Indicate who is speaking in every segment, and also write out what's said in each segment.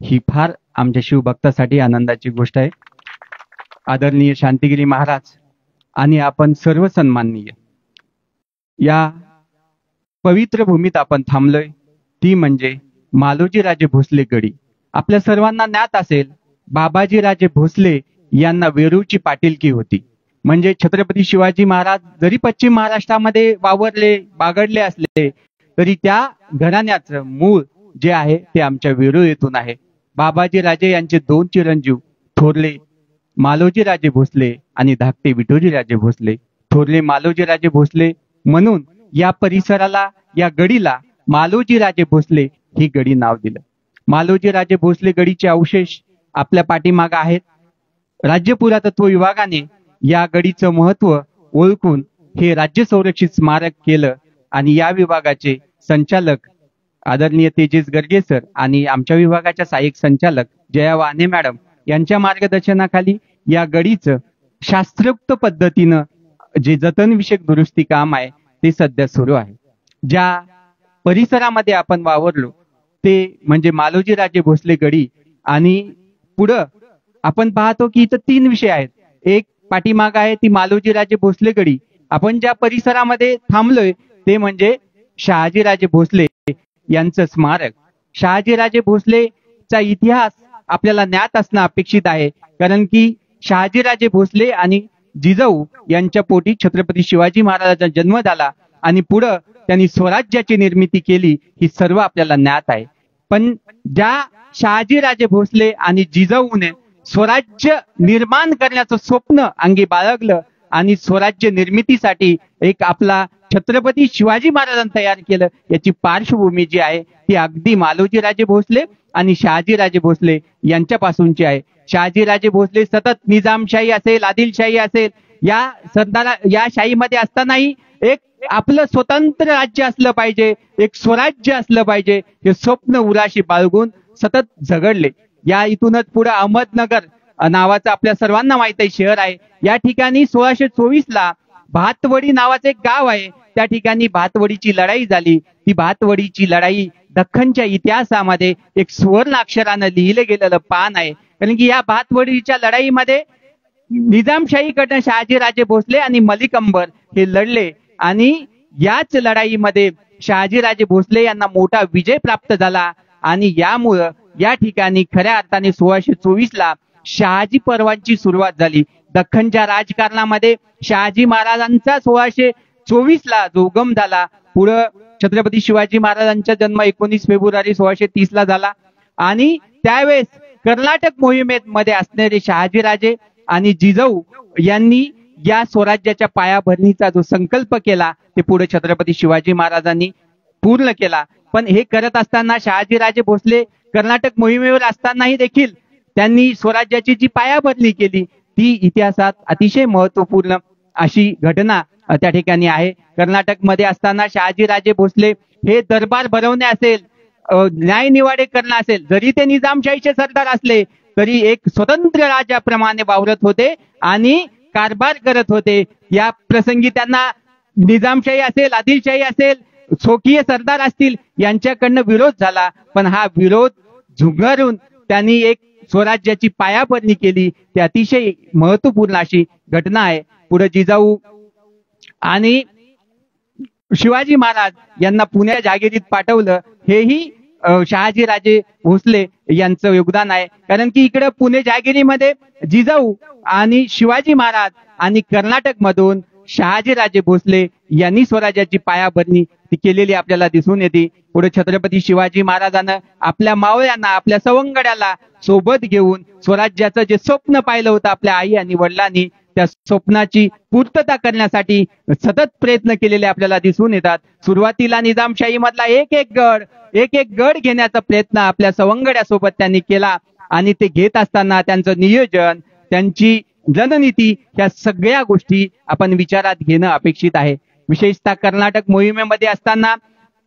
Speaker 1: ही फार आमच्या शिवभक्तासाठी आनंदाची गोष्ट आहे. आदरणीय शांतिगिरी महाराज आणि आपण सर्व सन्माननीय, या पवित्र भूमीत आपण थांबलोय ती म्हणजे मालोजीराजे भोसले गडी. आपल्या सर्वांना ज्ञात असेल, बाबाजीराजे भोसले यांना वेरूळची पाटीलकी होती. म्हणजे छत्रपती शिवाजी महाराज जरी पश्चिम महाराष्ट्रामध्ये वावरले बागडले असले तरी त्या घराण्याचं मूळ जे आहे ते आमच्या वेरूळ येथून आहे. बाबाजीराजे यांचे दोन चिरंजीव थोरले मालोजीराजे भोसले आणि धाकटे विठोजीराजे भोसले. थोरले मालोजीराजे भोसले म्हणून या परिसराला, या गडीला मालोजीराजे भोसले ही गडी नाव दिलं. मालोजीराजे भोसले गडीचे अवशेष आपल्या पाठीमागे आहेत. राज्य पुरातत्व विभागाने या गडीचं महत्व ओळखून हे राज्य संरक्षित स्मारक केलं आणि या विभागाचे संचालक आदरणीय तेजस गर्गे सर आणि आमच्या विभागाच्या सहाय्यक संचालक जया वाहने मॅडम यांच्या मार्गदर्शनाखाली या गडीचं शास्त्रोक्त पद्धतीनं जे जतनविषयक दुरुस्ती काम आहे ते सध्या सुरू आहे. ज्या परिसरामध्ये आपण वावरलो ते म्हणजे मालोजीराजे भोसले गडी आणि पुढं आपण पाहतो की इथं तीन विषय आहेत. एक पाठीमाग आहे ती मालोजीराजे भोसले गडी. आपण ज्या परिसरामध्ये थांबलोय ते म्हणजे शहाजीराजे भोसले यांचं स्मारक. शहाजीराजे भोसलेचा इतिहास आपल्याला ज्ञात असणं अपेक्षित आहे, कारण की शहाजीराजे भोसले आणि जिजाऊ यांच्या पोटी छत्रपती शिवाजी महाराजांचा जन्म झाला आणि पुढं त्यांनी स्वराज्याची निर्मिती केली ही सर्व आपल्याला ज्ञात आहे. पण ज्या शहाजीराजे भोसले आणि जिजाऊने स्वराज्य निर्माण करण्याचं स्वप्न अंगी बाळगलं आणि स्वराज्य निर्मितीसाठी एक आपला छत्रपती शिवाजी महाराजांनी तयार केलं, याची पार्श्वभूमी जी आहे ती अगदी मालोजीराजे भोसले आणि शहाजीराजे भोसले यांच्यापासूनची आहे. शहाजीराजे भोसले सतत निजामशाही असेल, आदिलशाही असेल, या शाहीमध्ये असतानाही एक आपलं स्वतंत्र राज्य असलं पाहिजे, एक स्वराज्य असलं पाहिजे हे स्वप्न उराशी बाळगून सतत झगडले. या इथूनच पुढे अहमदनगर नावाचं आपल्या सर्वांना माहित आहे शहर आहे. या ठिकाणी 1624 ला भातवडी नावाचं एक गाव आहे, त्या ठिकाणी भातवडीची लढाई झाली. ती भातवडीची लढाई दख्खनच्या इतिहासामध्ये एक सुवर्ण अक्षरानं लिहिलं गेलेलं पान आहे, कारण की या भातवडीच्या लढाईमध्ये निजामशाहीकडनं शहाजीराजे भोसले आणि मलिक अंबर हे लढले आणि याच लढाईमध्ये शहाजीराजे भोसले यांना मोठा विजय प्राप्त झाला आणि यामुळं या ठिकाणी खऱ्या अर्थाने 1624 ला शहाजी पर्वांची सुरुवात झाली. दख्खनच्या राजकारणामध्ये शहाजी महाराजांचा 1624 ला जो उगम झाला. पुढं छत्रपती शिवाजी महाराजांचा जन्म 19 फेब्रुवारी 1630 ला झाला आणि त्यावेळेस कर्नाटक मोहिमेमध्ये असणारे शहाजीराजे आणि जिजाऊ यांनी या स्वराज्याच्या पायाभरणीचा जो संकल्प केला ते पुढे छत्रपती शिवाजी महाराजांनी पूर्ण केला. पण हे करत असताना शहाजीराजे भोसले कर्नाटक मोहिमेवर असतानाही देखील त्यांनी स्वराज्याची जी पायाभरणी केली ती इतिहासात अतिशय महत्वपूर्ण अशी घटना त्या ठिकाणी आहे. कर्नाटकमध्ये असताना शहाजीराजे भोसले हे दरबार भरवणे असेल, न्यायनिवाडे करणं असेल, जरी ते निजामशाहीचे सरदार असले तरी एक स्वतंत्र राजाप्रमाणे वावरत होते आणि कारभार करत होते. या प्रसंगी त्यांना निजामशाही असेल, आदिलशाही असेल, स्वकीय सरदार असतील यांच्याकडनं विरोध झाला, पण हा विरोध झुगारून त्यांनी एक स्वराज्याची पायाभरणी केली. ते अतिशय महत्वपूर्ण अशी घटना आहे. पुढे जिजाऊ आणि शिवाजी महाराज यांना पुण्या जहागिरीत पाठवलं, हेही शहाजीराजे भोसले यांचं योगदान आहे, कारण की इकडे पुणे जहागिरीमध्ये जिजाऊ आणि शिवाजी महाराज आणि कर्नाटक मधून शहाजीराजे भोसले यांनी स्वराज्याची पायाभरणी केलेली आपल्याला दिसून येते. पुढे छत्रपती शिवाजी महाराजांना आपल्या मावळ्यांना, आपल्या सवंगड्याला सोबत घेऊन स्वराज्याचं जे स्वप्न पाहिलं होतं आपल्या आई आणि वडिलांनी, त्या स्वप्नाची पूर्तता करण्यासाठी सतत प्रयत्न केलेले आपल्याला दिसून येतात. सुरुवातीला निजामशाही मधला एक एक गड घेण्याचा प्रयत्न आपल्या सवंगड्यासोबत त्यांनी केला आणि ते घेत असताना त्यांचं नियोजन, त्यांची रणनीती, या सगळ्या गोष्टी आपण विचारात घेणं अपेक्षित आहे. विशेषतः कर्नाटक मोहिमेमध्ये असताना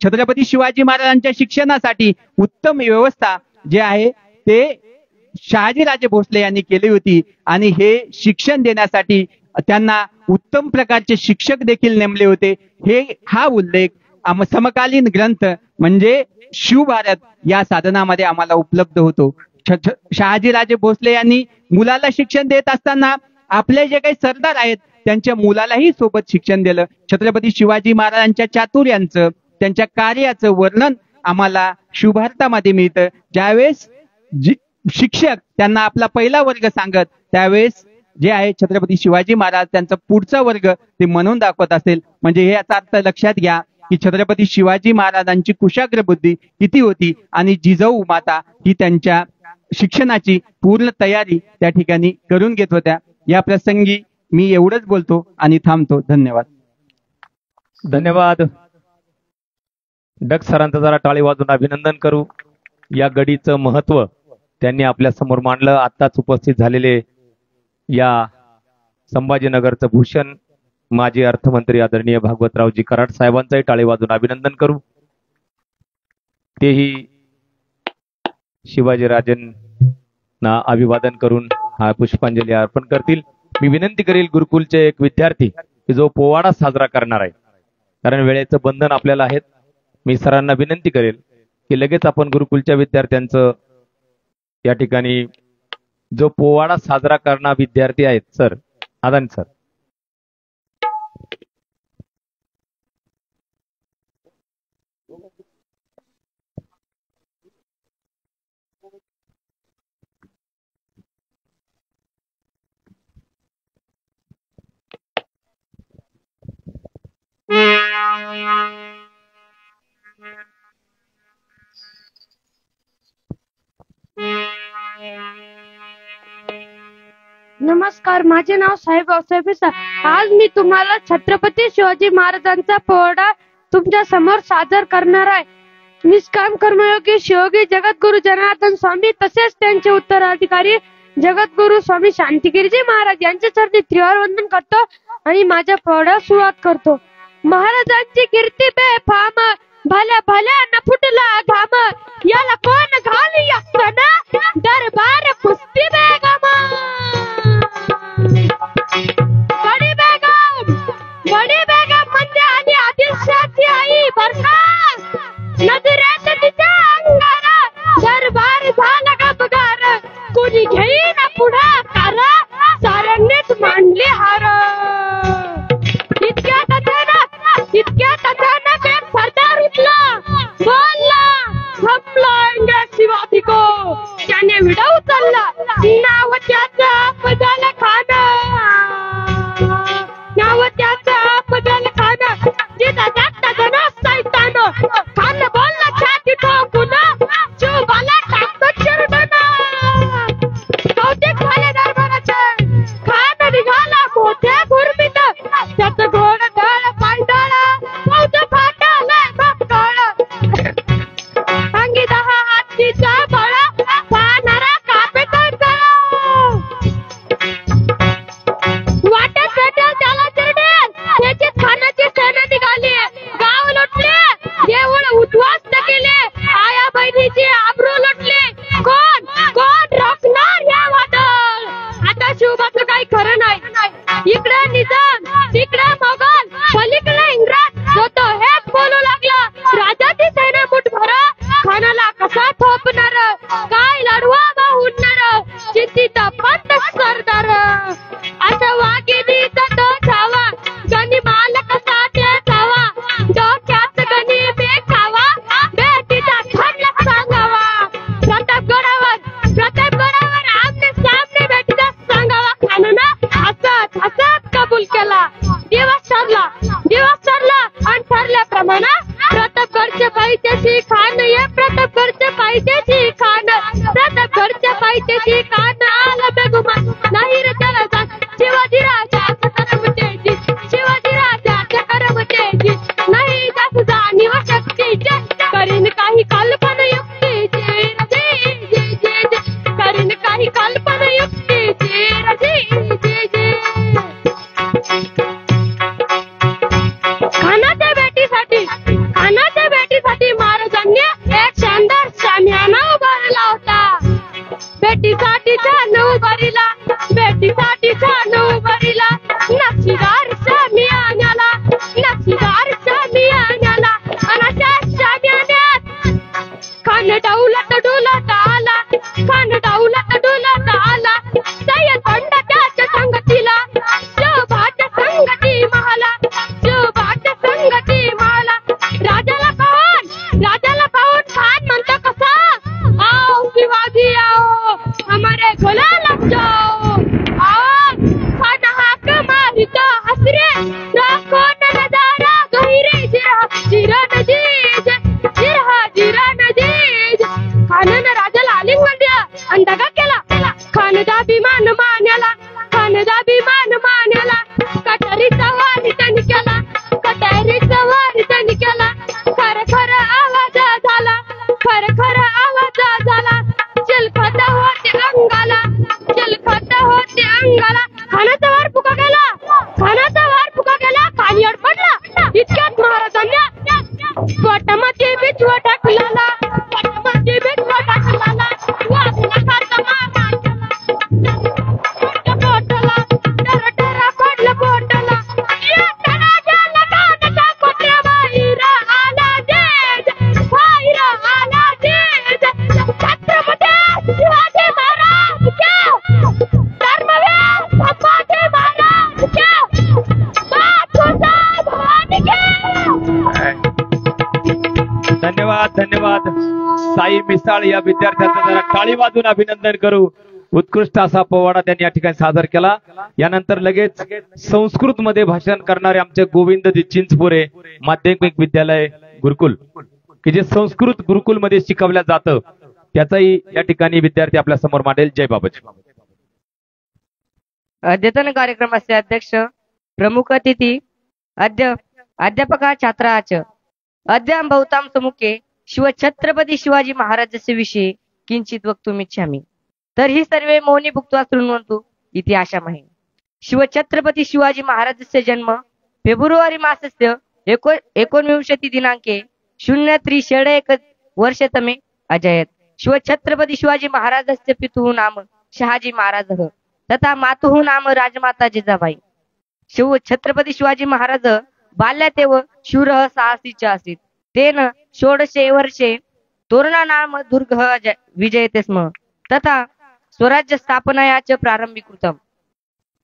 Speaker 1: छत्रपती शिवाजी महाराजांच्या शिक्षणासाठी उत्तम व्यवस्था जे आहे ते शहाजीराजे भोसले यांनी केली होती आणि हे शिक्षण देण्यासाठी त्यांना उत्तम प्रकारचे शिक्षक देखील नेमले होते. हा उल्लेख समकालीन ग्रंथ म्हणजे शिवभारत या साधनामध्ये आम्हाला उपलब्ध होतो. शहाजीराजे भोसले यांनी मुलाला शिक्षण देत असताना आपले जे काही सरदार आहेत त्यांच्या मुलालाही सोबत शिक्षण दिलं. छत्रपती शिवाजी महाराजांच्या चातुर्याचं, त्यांच्या कार्याचं वर्णन आम्हाला शिवभारतामध्ये मिळतं. ज्यावेळेस शिक्षक त्यांना आपला पहिला वर्ग सांगत त्यावेळेस जे आहे छत्रपती शिवाजी महाराज त्यांचा पुढचा वर्ग ते म्हणून दाखवत असेल. म्हणजे हे याचा अर्थ लक्षात घ्या की छत्रपती शिवाजी महाराजांची कुशाग्र बुद्धी किती होती आणि जिजाऊ माता ही त्यांच्या शिक्षणाची पूर्ण तयारी त्या ठिकाणी करून घेत होत्या. या प्रसंगी मी एवढंच बोलतो आणि थांबतो. धन्यवाद.
Speaker 2: धन्यवाद. डग सरांचं जरा टाळी वाजून अभिनंदन करू. या गडीचं महत्व त्यांनी आपल्या समोर मांडलं. आत्ताच उपस्थित झालेले या संभाजीनगरचं भूषण माजी अर्थमंत्री आदरणीय भागवतरावजी कराड साहेबांचंही टाळी वाजून अभिनंदन करू. तेही शिवाजीराजेंना अभिवादन करून हा पुष्पांजली अर्पण करतील. मी विनंती करील गुरुकुलचे एक विद्यार्थी की जो पोवाडा साजरा करणार आहे, कारण वेळेचं बंधन आपल्याला आहेत, मी सरांना विनंती करेल की लगेच आपण गुरुकुलच्या विद्यार्थ्यांचं या ठिकाणी जो पोवाडा साजरा करणारा विद्यार्थी आहेत सर, आदान सर.
Speaker 3: नमस्कार, माझे नाव साहेब औसेफिसा. आज मी तुम्हाला छत्रपती शिवाजी महाराजांचा पोवाडा तुमच्या समोर सादर करणार आहे. निष्काम कर्मयोगी शिवयोगी जगद्गुरु जनार्दन स्वामी तसेच त्यांचे उत्तराधिकारी जगद्गुरु स्वामी शांतिगिरीजी महाराज यांच्या चरणी त्रिवार वंदन करतो आणि माझ्या पोवाड्यास सुरुवात करतो. महाराजांची कीर्ती बेफाम, भल्या भल्या न फुटला घाम, याला कोण घाली असताना दरबार कुस्ती बेगम. बडी बेगम म्हणजे आणि आदिलशाची आई बरका. नजरेत तिच्या अंगारा दरबार झाला गपगार, कोणी घेईना पुढाकार, साऱ्यांनीच मांडली हार. इतक्यात अचानक एक सरदार उठला, बोलला हम शिवाजी को. त्याने विडा उचलला, नाव त्याचं बदल खान, नाव त्याचं बदल खान. जिथं जाता जण सैतान, खान बोलला छाती ठोकून, शिवबाला टाकतो चिरडण. कौतिक झाले दरबाराचे, खान निघाला मोठ्या गुरमीत, त्याचं घोड गळ पायदळ, फौज फाटलंय बापकळ. अंगी 10 हातीचा बळ, पाहणारा कापे तळतळ. वाटेत भेटेल त्याला चिरडेल, त्याची खानाची सेना निघाली. गाव लुटले, देऊळ उद्ध्वस्त केले, आया बहिणीची आबरू लुटली. कोण कोण रोखणार या वादळ. आता शिवबाचं काही खरं नाही. इकडे निजाम, तिकडे मोगल, पलीकडे इंग्रज, जो तो हेच बोलू लागला. राजाची सेना मुठभर, खानाला कसा थोपणार, काय लढवा वाहुणार, चिंतित पंत सरदार. असं वाघिणीचा तो छावा, गणी माल कसा ते जावा, डोक्यात गणी बेखावा, बेटीचा खंड सांगावा. प्रतापगडावर आमने सामने बेटीचा सांगावा. खानानं हसत हसत कबूल केला. दिवस ठरला आणि ठरल्याप्रमाणे प्रतापगडचे पायथ्याशी खान ये. प्रतापगडचे पायथ्याशी खान, प्रतापगडच्या पायथ्याशी खान आला बेगुमान. नाही रे त्याला जाण, शिवाजी राजाच्या करमतेची, शिवाजी राजाच्या करमतेची. नाही जात जाणीव शक्तीची, करीन काही कल्पना युक्तीची. करीन काही कल्पना युक्तीची. खानाच्या भेटीसाठी महाराजांनी एक शानदार शामियाना उभारला होता. भेटीसाठी छान उभारीला, भेटीसाठी छान उभारीला. नक्षीदार शामियानाला, नक्षीदार शामियानाला. आणि अशा शामियान्यात भी आओ, हमारे गला लग जाओ। आओ खाना हाक मारी तो हसरे, राखो न नजारा गहिरे जिरा जिरा नजीज, जिरा नजीज। खानानं राजाला आलिंगन दिला आणि दगा केला, खानदा विमान मान्याला, खानदा विमान मान्याला। कटारीचा वारी त्यांनी केला, कटारीचा वारी त्यांनी केला। खर खर आवाज झाला, खर खर आवाज झाला। चिलखत होते अंगाला, चिलखत होते अंगाला। खानाचा वार फुका गेला, खानाचा वार फुका गेला। खाली अडपडला इतक्यात महाराजांनी पोटामध्ये बिचवा टाकलेला, पोटामध्ये बिचवा टाकलेला। वाजला खाचा मामा पोटला, डर डरा पडलं पोटला। या राजाला कानाचा कोपऱ्या बाहेर आला देज, बाहेर आला देज। छत्रपती शिवाजी महाराज क्या, धर्मवीर संभाजी महाराज क्या, मातृसा भवानी क्या।
Speaker 2: धन्यवाद धन्यवाद। साई मिसाळ या विद्यार्थ्यांचं जरा टाळी वाजून अभिनंदन करू। उत्कृष्ट असा पोवाडा त्यांनी या ठिकाणी सादर केला। यानंतर लगेच संस्कृत मध्ये भाषण करणारे आमचे गोविंदजी चिंचपुरे माध्यमिक विद्यालय गुरुकुल, की जे संस्कृत गुरुकुल मध्ये शिकवल्या जातं, त्याचाही या ठिकाणी विद्यार्थी आपल्या समोर मांडेल। जय बाबाजी।
Speaker 4: अद्यतन कार्यक्रमाचे अध्यक्ष प्रमुख अतिथी अध्यापक छात्राच अद्यां भवतां सम्मुखे शिव छत्रपती शिवाजी महाराजस्य विषये किंचित वक्तुमिच्छामि, तर्हि सर्वे मौनी भुक्त्वा शृण्वन्तु इति आशामहे। शिव छत्रपती शिवाजी महाराजस्य जन्म फेब्रुवारी मासस्य 19 दिनांके 0301 वर्षतमे अजयत्। शिव छत्रपती शिवाजी महाराजस्य पितुः नाम शहाजी महाराजः तथा मातुः नाम राजमाता जिजाबाई। शिव छत्रपती शिवाजी महाराज बाल्यातेव शूरः साहसी च आसीत्। तेन 16 वर्षे तोरणा नाम दुर्गः विजयते स्म, तथा स्वराज्य स्थापनाया च प्रारंभी कृतम्।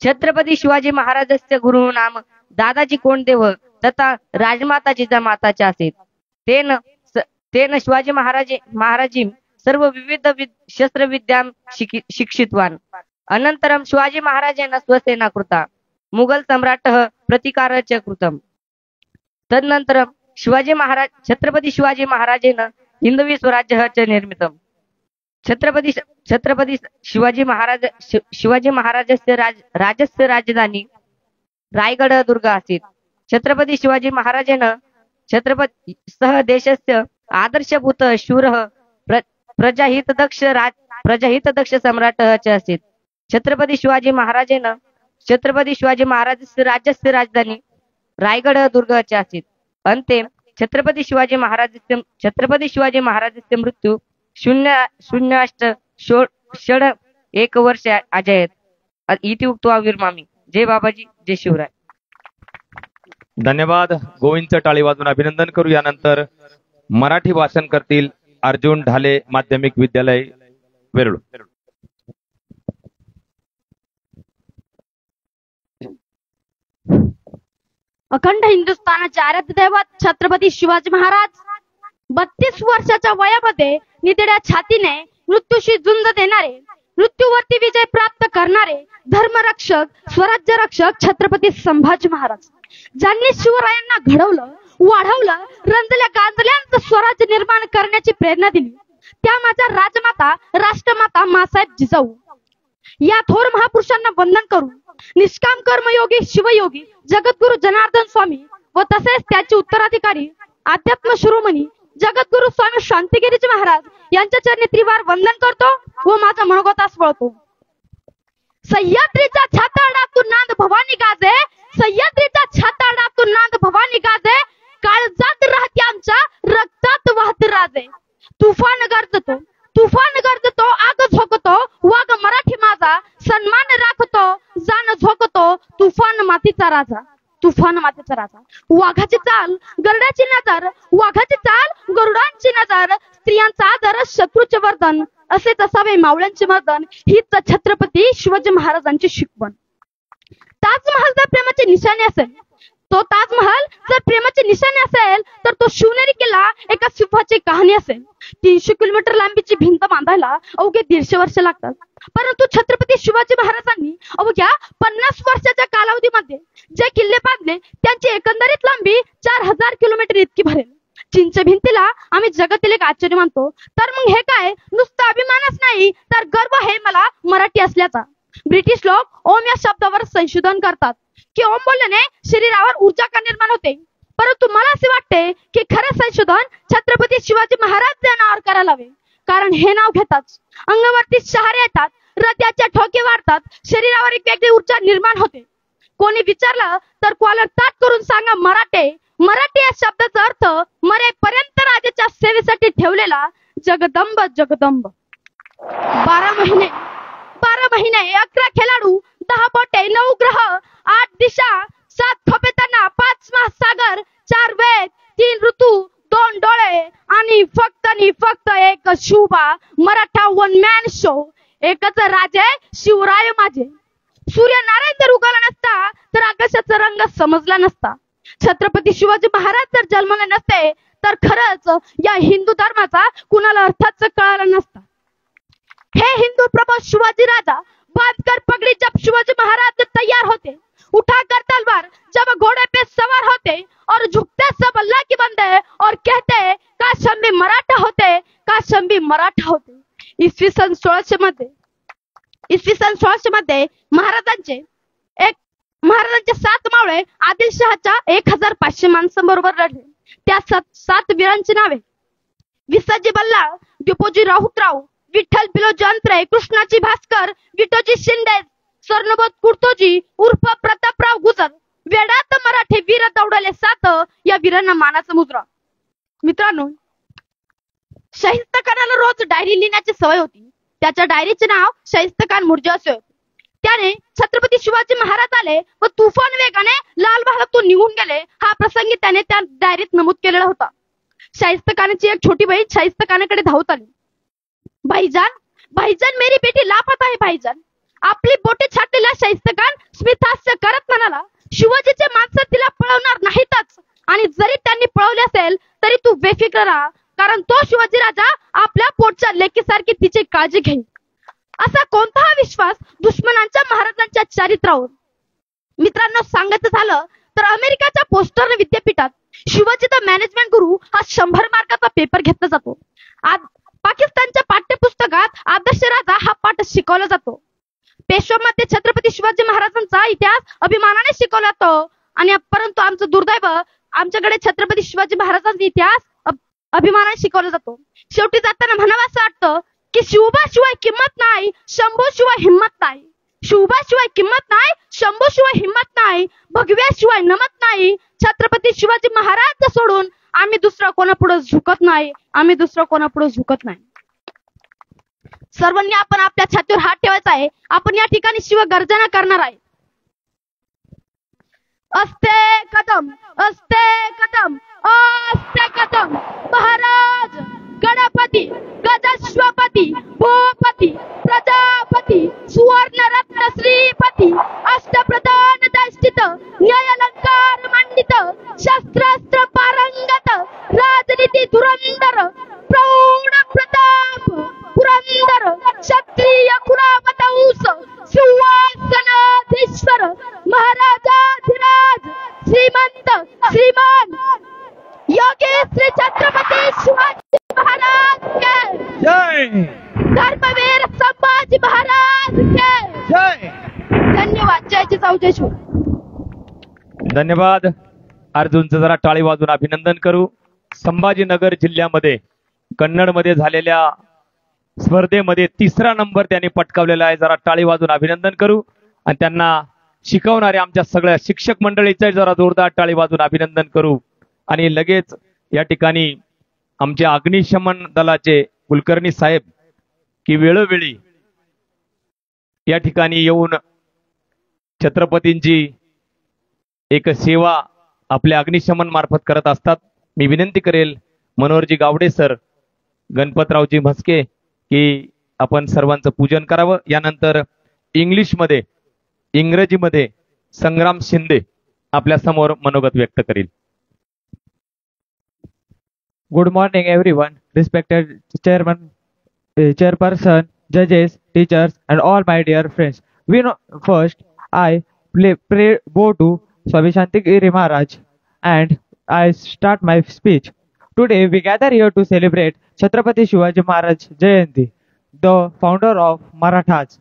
Speaker 4: छत्रपती शिवाजी महाराजस्य गुरुः नाम दादाजी कोंडदेव तथा राजमाता जिजामाता च आसीत्। तेन शिवाजी महाराजीं सर्व विविध शस्त्रविद्यां शिक्षितवान्। अनन्तरं शिवाजी महाराजेन स्वसेना कृता, मुघल सम्राटः प्रतिकारः च कृतम्। तदनन्तरं छत्रपती शिवाजी महाराजेन हिंदवी स्वराज्यः च निर्मितम्। छत्रपती शिवाजी महाराजस्य राजस्य राजधानी रायगड दुर्ग आसीत्। छत्रपती शिवाजी महाराजेन छत्रपती सह देशस्य आदर्शभूत शूरः प्रजाहितदक्ष सम्राटः च आसीत्। छत्रपती शिवाजी महाराजस्य राज्यस्य राजधानी रायगड दुर्ग च आसीत्। अन्ते छत्रपती शिवाजी महाराजस्य मृत्यु 08-01 वर्ष अजयत् इति उक्त्वा विरमामि। जय बाबाजी, जय शिवराय।
Speaker 2: धन्यवाद। गोविंदचं टाळी वाजून अभिनंदन करू। यानंतर मराठी भाषण करतील अर्जुन ढाले माध्यमिक विद्यालय वेरूळ।
Speaker 3: अखंड हिंदुस्थानाचे आराध्य दैवत छत्रपती शिवाजी महाराज 32 वर्षाच्या वयामध्ये निधड्या छातीने मृत्यूशी झुंज देणारे, मृत्यूवरती विजय प्राप्त करणारे धर्मरक्षक, स्वराज्य रक्षक छत्रपती संभाजी महाराज, ज्यांनी शिवरायांना घडवलं, वाढवलं, रंजल्या गांजल्यांचं स्वराज्य निर्माण करण्याची प्रेरणा दिली, त्या माझ्या राजमाता राष्ट्रमाता मासाहेब जिजाऊ या थोर महापुरुषांना वंदन करून निष्काम कर्मयोगी शिवयोगी जगद्गुरु जनार्दन स्वामी व तसेच त्याचे उत्तराधिकारी अध्यात्म शिरोमणी जगद्गुरु स्वामी शांतिगिरीजी महाराज यांच्या चरणी त्रिवार वंदन करतो व माझा मनोगतास वळतो। सह्याद्रीच्या छाताडातून नांद भवानी गाजे, सह्याद्रीच्या छाताडातून नांद भवानी गाजे, काळजात राहते आमच्या रक्तात वाहत राजे। तुफान गरजतो आग झोकतो, वाघ मराठी माझा सन्मान राखतो, जाण झोकतो तुफान मातीचा राजा, तुफान मातीचा राजा। वाघाची चाल गरुडाची नजर, वाघाची चाल गरुडांची नजर, स्त्रियांचा आदर शत्रूचे वर्धन, असेच असावे मावळ्यांचे मर्दन, हीच छत्रपती शिवाजी महाराजांची शिकवण। ताजमहाल जर प्रेमाची निशाणी असेल तो ताजमहल जर प्रेमाची निशाणी असेल तर तो शिवनेरी किल्ला एका सिंहाची कहाणी असेल. 300 किलोमीटर लांबीची भिंत बांधायला अवघे 150 वर्ष लागतात. परंतु छत्रपती शिवाजी महाराजांनी अवघ्या 50 वर्षाच्या कालावधीमध्ये जे किल्ले बांधले त्यांची एकंदरीत लांबी 4000 किलोमीटर इतकी भरेल. चीनच्या भिंतीला आम्ही जगातील एक आश्चर्य मानतो, तर मग हे काय नुसतं अभिमानच नाही तर गर्व आहे मला मराठी असल्याचा. ब्रिटिश लोक ओम या शब्दावर संशोधन करतात की ओम बोलल्याने शरीरावर ऊर्जा का निर्माण होते, परंतु मला असे वाटते की खरं संशोधन छत्रपती शिवाजी महाराज या नावावर करायला हवे. कारण हे नाव घेताच अंगावरती शहारे येतात, हृदयाच्या ठोके वाढतात, शरीरावर एक वेगळी ऊर्जा निर्माण होते. कोणी विचारलं तर कॉलर ताट करून सांगा मराठे. मराठी या शब्दाचा अर्थ मरेपर्यंत राजाच्या सेवेसाठी ठेवलेला जगदंब. जगदंब. 12 महिने 11 खेळाडू, 10 बोटे, 9 ग्रह, 8 दिशा, 7 थोपेताना, 5 महासागर, 4 वेद, 3 ऋतू, 2 डोळे आणि फक्त एक Shubha Maratha one man show. एकच राजे शिवराय माझे. सूर्यनारायण जर उगवला नसता तर आकाशाचा रंग समजला नसता. छत्रपती शिवाजी महाराज जर जन्मले नसते तर खरंच या हिंदू धर्माचा कुणाला अर्थाच कळाला नसता. हे हिंदू प्रभू शिवाजी राजा, बांधकर पगड़ी जब शिवाजी महाराज तैयार होते, उठा कर तलवार जब घोड़े पे सवार होते और झुकते सब अल्लाह की बंदे और कहते काश हम भी मराठा होते, काश हम भी मराठा होते. इसवी सन 1600 मध्ये महाराजांचे 7 मावळे आदिलशहाच्या 1500 माणसांबरोबर लढले. त्या 7 वीरांची नावे विसाजी बल्लाळ, दिपोजी राऊतराव, विठ्ठल पिलोजी अंतरे, कृष्णाजी भास्कर, विठोजी शिंदे, स्वर्णबोध कुर्तोजी उर्फ प्रतापराव गुजर. वेडात मराठे वीर दौडले 7 या वीरांना मानाचा मुजरा. मित्रांनो, शाहिस्त खानाला रोज डायरी लिहिण्याची सवय होती. त्याच्या डायरीचे नाव शाहिस्त खान मुर्जा असे होते. त्याने छत्रपती शिवाजी महाराज आले व तुफान वेगाने लाल महालातून निघून गेले हा प्रसंगी त्याने त्या डायरीत नमूद केलेला होता. शाहिस्त खानाची एक छोटी बहीण शाहिस्त खानाकडे धावत आली. भाईजान मेरी बेटी लापता है भाईजान. आपली बोटे छाटलेला शाहिस्त खान स्मितहास्य करत म्हणाला, शिवाजीचे माणसं तिला पळवणार नाहीतच, आणि जरी त्यांनी पळवले असेल तरी तू बेफिक्र राहा, कारण तो शिवाजी राजा आपल्या पोटच्या लेकीसारखी तिची काळजी घेईल. असा कोणताही विश्वास दुश्मनांच्या महाराजांच्या चरित्रावर. मित्रांनो, सांगायचं झालं तर अमेरिकेच्या पोस्टर विद्यापीठात शिवाजी द मॅनेजमेंट गुरु हा 100 मार्काचा पेपर घेतला जातो. पाकिस्तानच्या पाठ्यपुस्तकात आदर्श राजा हा पाठ शिकवला जातो. पेशव्यामध्ये छत्रपती शिवाजी महाराजांचा इतिहास अभिमानाने शिकवला जातो, आणि परंतु आमचं दुर्दैव आमच्याकडे छत्रपती शिवाजी महाराजांचा इतिहास अभिमानाने शिकवला जातो. शेवटी जाताना म्हणावं असं वाटतं की शिवबाशिवाय किंमत नाही, शंभूशिवाय हिंमत नाही. शिवबाशिवाय किंमत नाही, शंभूशिवाय हिंमत नाही, भगव्याशिवाय नमत नाही. छत्रपती शिवाजी महाराज सोडून आम्ही दुसरा कोणापुढे झुकत नाही, आम्ही दुसरा कोणापुढे झुकत नाही. सर्वांनी आपण आपल्या छातीवर हात ठेवायचा आहे. आपण या ठिकाणी शिवगर्जना करणार आहे. अस्ते कदम, अस्ते कदम, अस्ते कदम. महाराज गणपती, गजश्वपती, भूपती, प्रजापती, सुवर्ण रत्न श्रीपती, अष्टप्रधान दैष्टित, न्यायालंकार मंडित, शस्त्रास्त्र पारंगत, राजनीती धुरंधर, प्रौढ प्रताप पुरंदर, क्षत्रिय कुलावतंस, सिंहासनाधीश्वर, महाराजाधिराज, श्रीमंत श्रीमान योगेश श्री छत्रपती शिवाजी महाराज के
Speaker 1: जय.
Speaker 3: धर्मवीर संभाजी महाराज के
Speaker 1: जय.
Speaker 3: धन्यवाद. जय जिजाऊ जय शिव.
Speaker 2: धन्यवाद. अर्जुनचं जरा टाळी वाजून अभिनंदन करू. संभाजीनगर जिल्ह्यामध्ये कन्नडमध्ये झालेल्या स्पर्धेमध्ये 3रा नंबर त्यांनी पटकावलेला आहे. जरा टाळी वाजून अभिनंदन करू, आणि त्यांना शिकवणारे आमच्या सगळ्या शिक्षक मंडळीचं जरा जोरदार टाळी वाजून अभिनंदन करू. आणि लगेच या ठिकाणी आमच्या अग्निशमन दलाचे कुलकर्णी साहेब की वेळोवेळी या ठिकाणी येऊन छत्रपतींची एक सेवा आपल्या अग्निशमन मार्फत करत असतात. मी विनंती करेल मनोहरजी गावडे सर, गणपतरावजी म्हस्के की आपण सर्वांचं पूजन करावं. यानंतर इंग्रजीमध्ये संग्राम शिंदे आपल्या समोर मनोगत व्यक्त करील.
Speaker 5: Good morning, everyone. Respected chairman, chairperson, judges, teachers, and all my dear friends. We know first I pray bow to Swami Shantigiri Maharaj, and I start my speech. Today we gather here to celebrate Chhatrapati Shivaji Maharaj Jayanti, the founder of Marathas.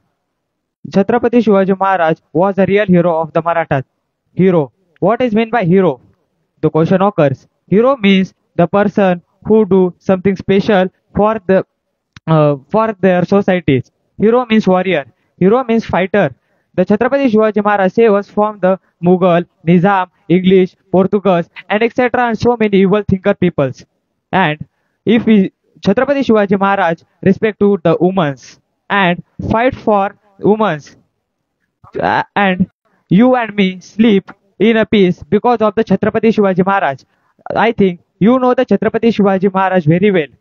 Speaker 5: Chhatrapati Shivaji Maharaj was a real hero of the Marathas. Hero. What is meant by hero? The question occurs. Hero means the person who do something special for their societies. Hero means warrior. Hero means fighter. The Chhatrapati Shivaji Maharaj saved us from the Mughal, Nizam, English, Portuguese, and etc. and so many evil thinker peoples. And if we Chhatrapati Shivaji Maharaj respect to the women's and fight for women's, and you and me sleep in a peace because of the Chhatrapati Shivaji Maharaj. I think you know the Chhatrapati Shivaji Maharaj very well,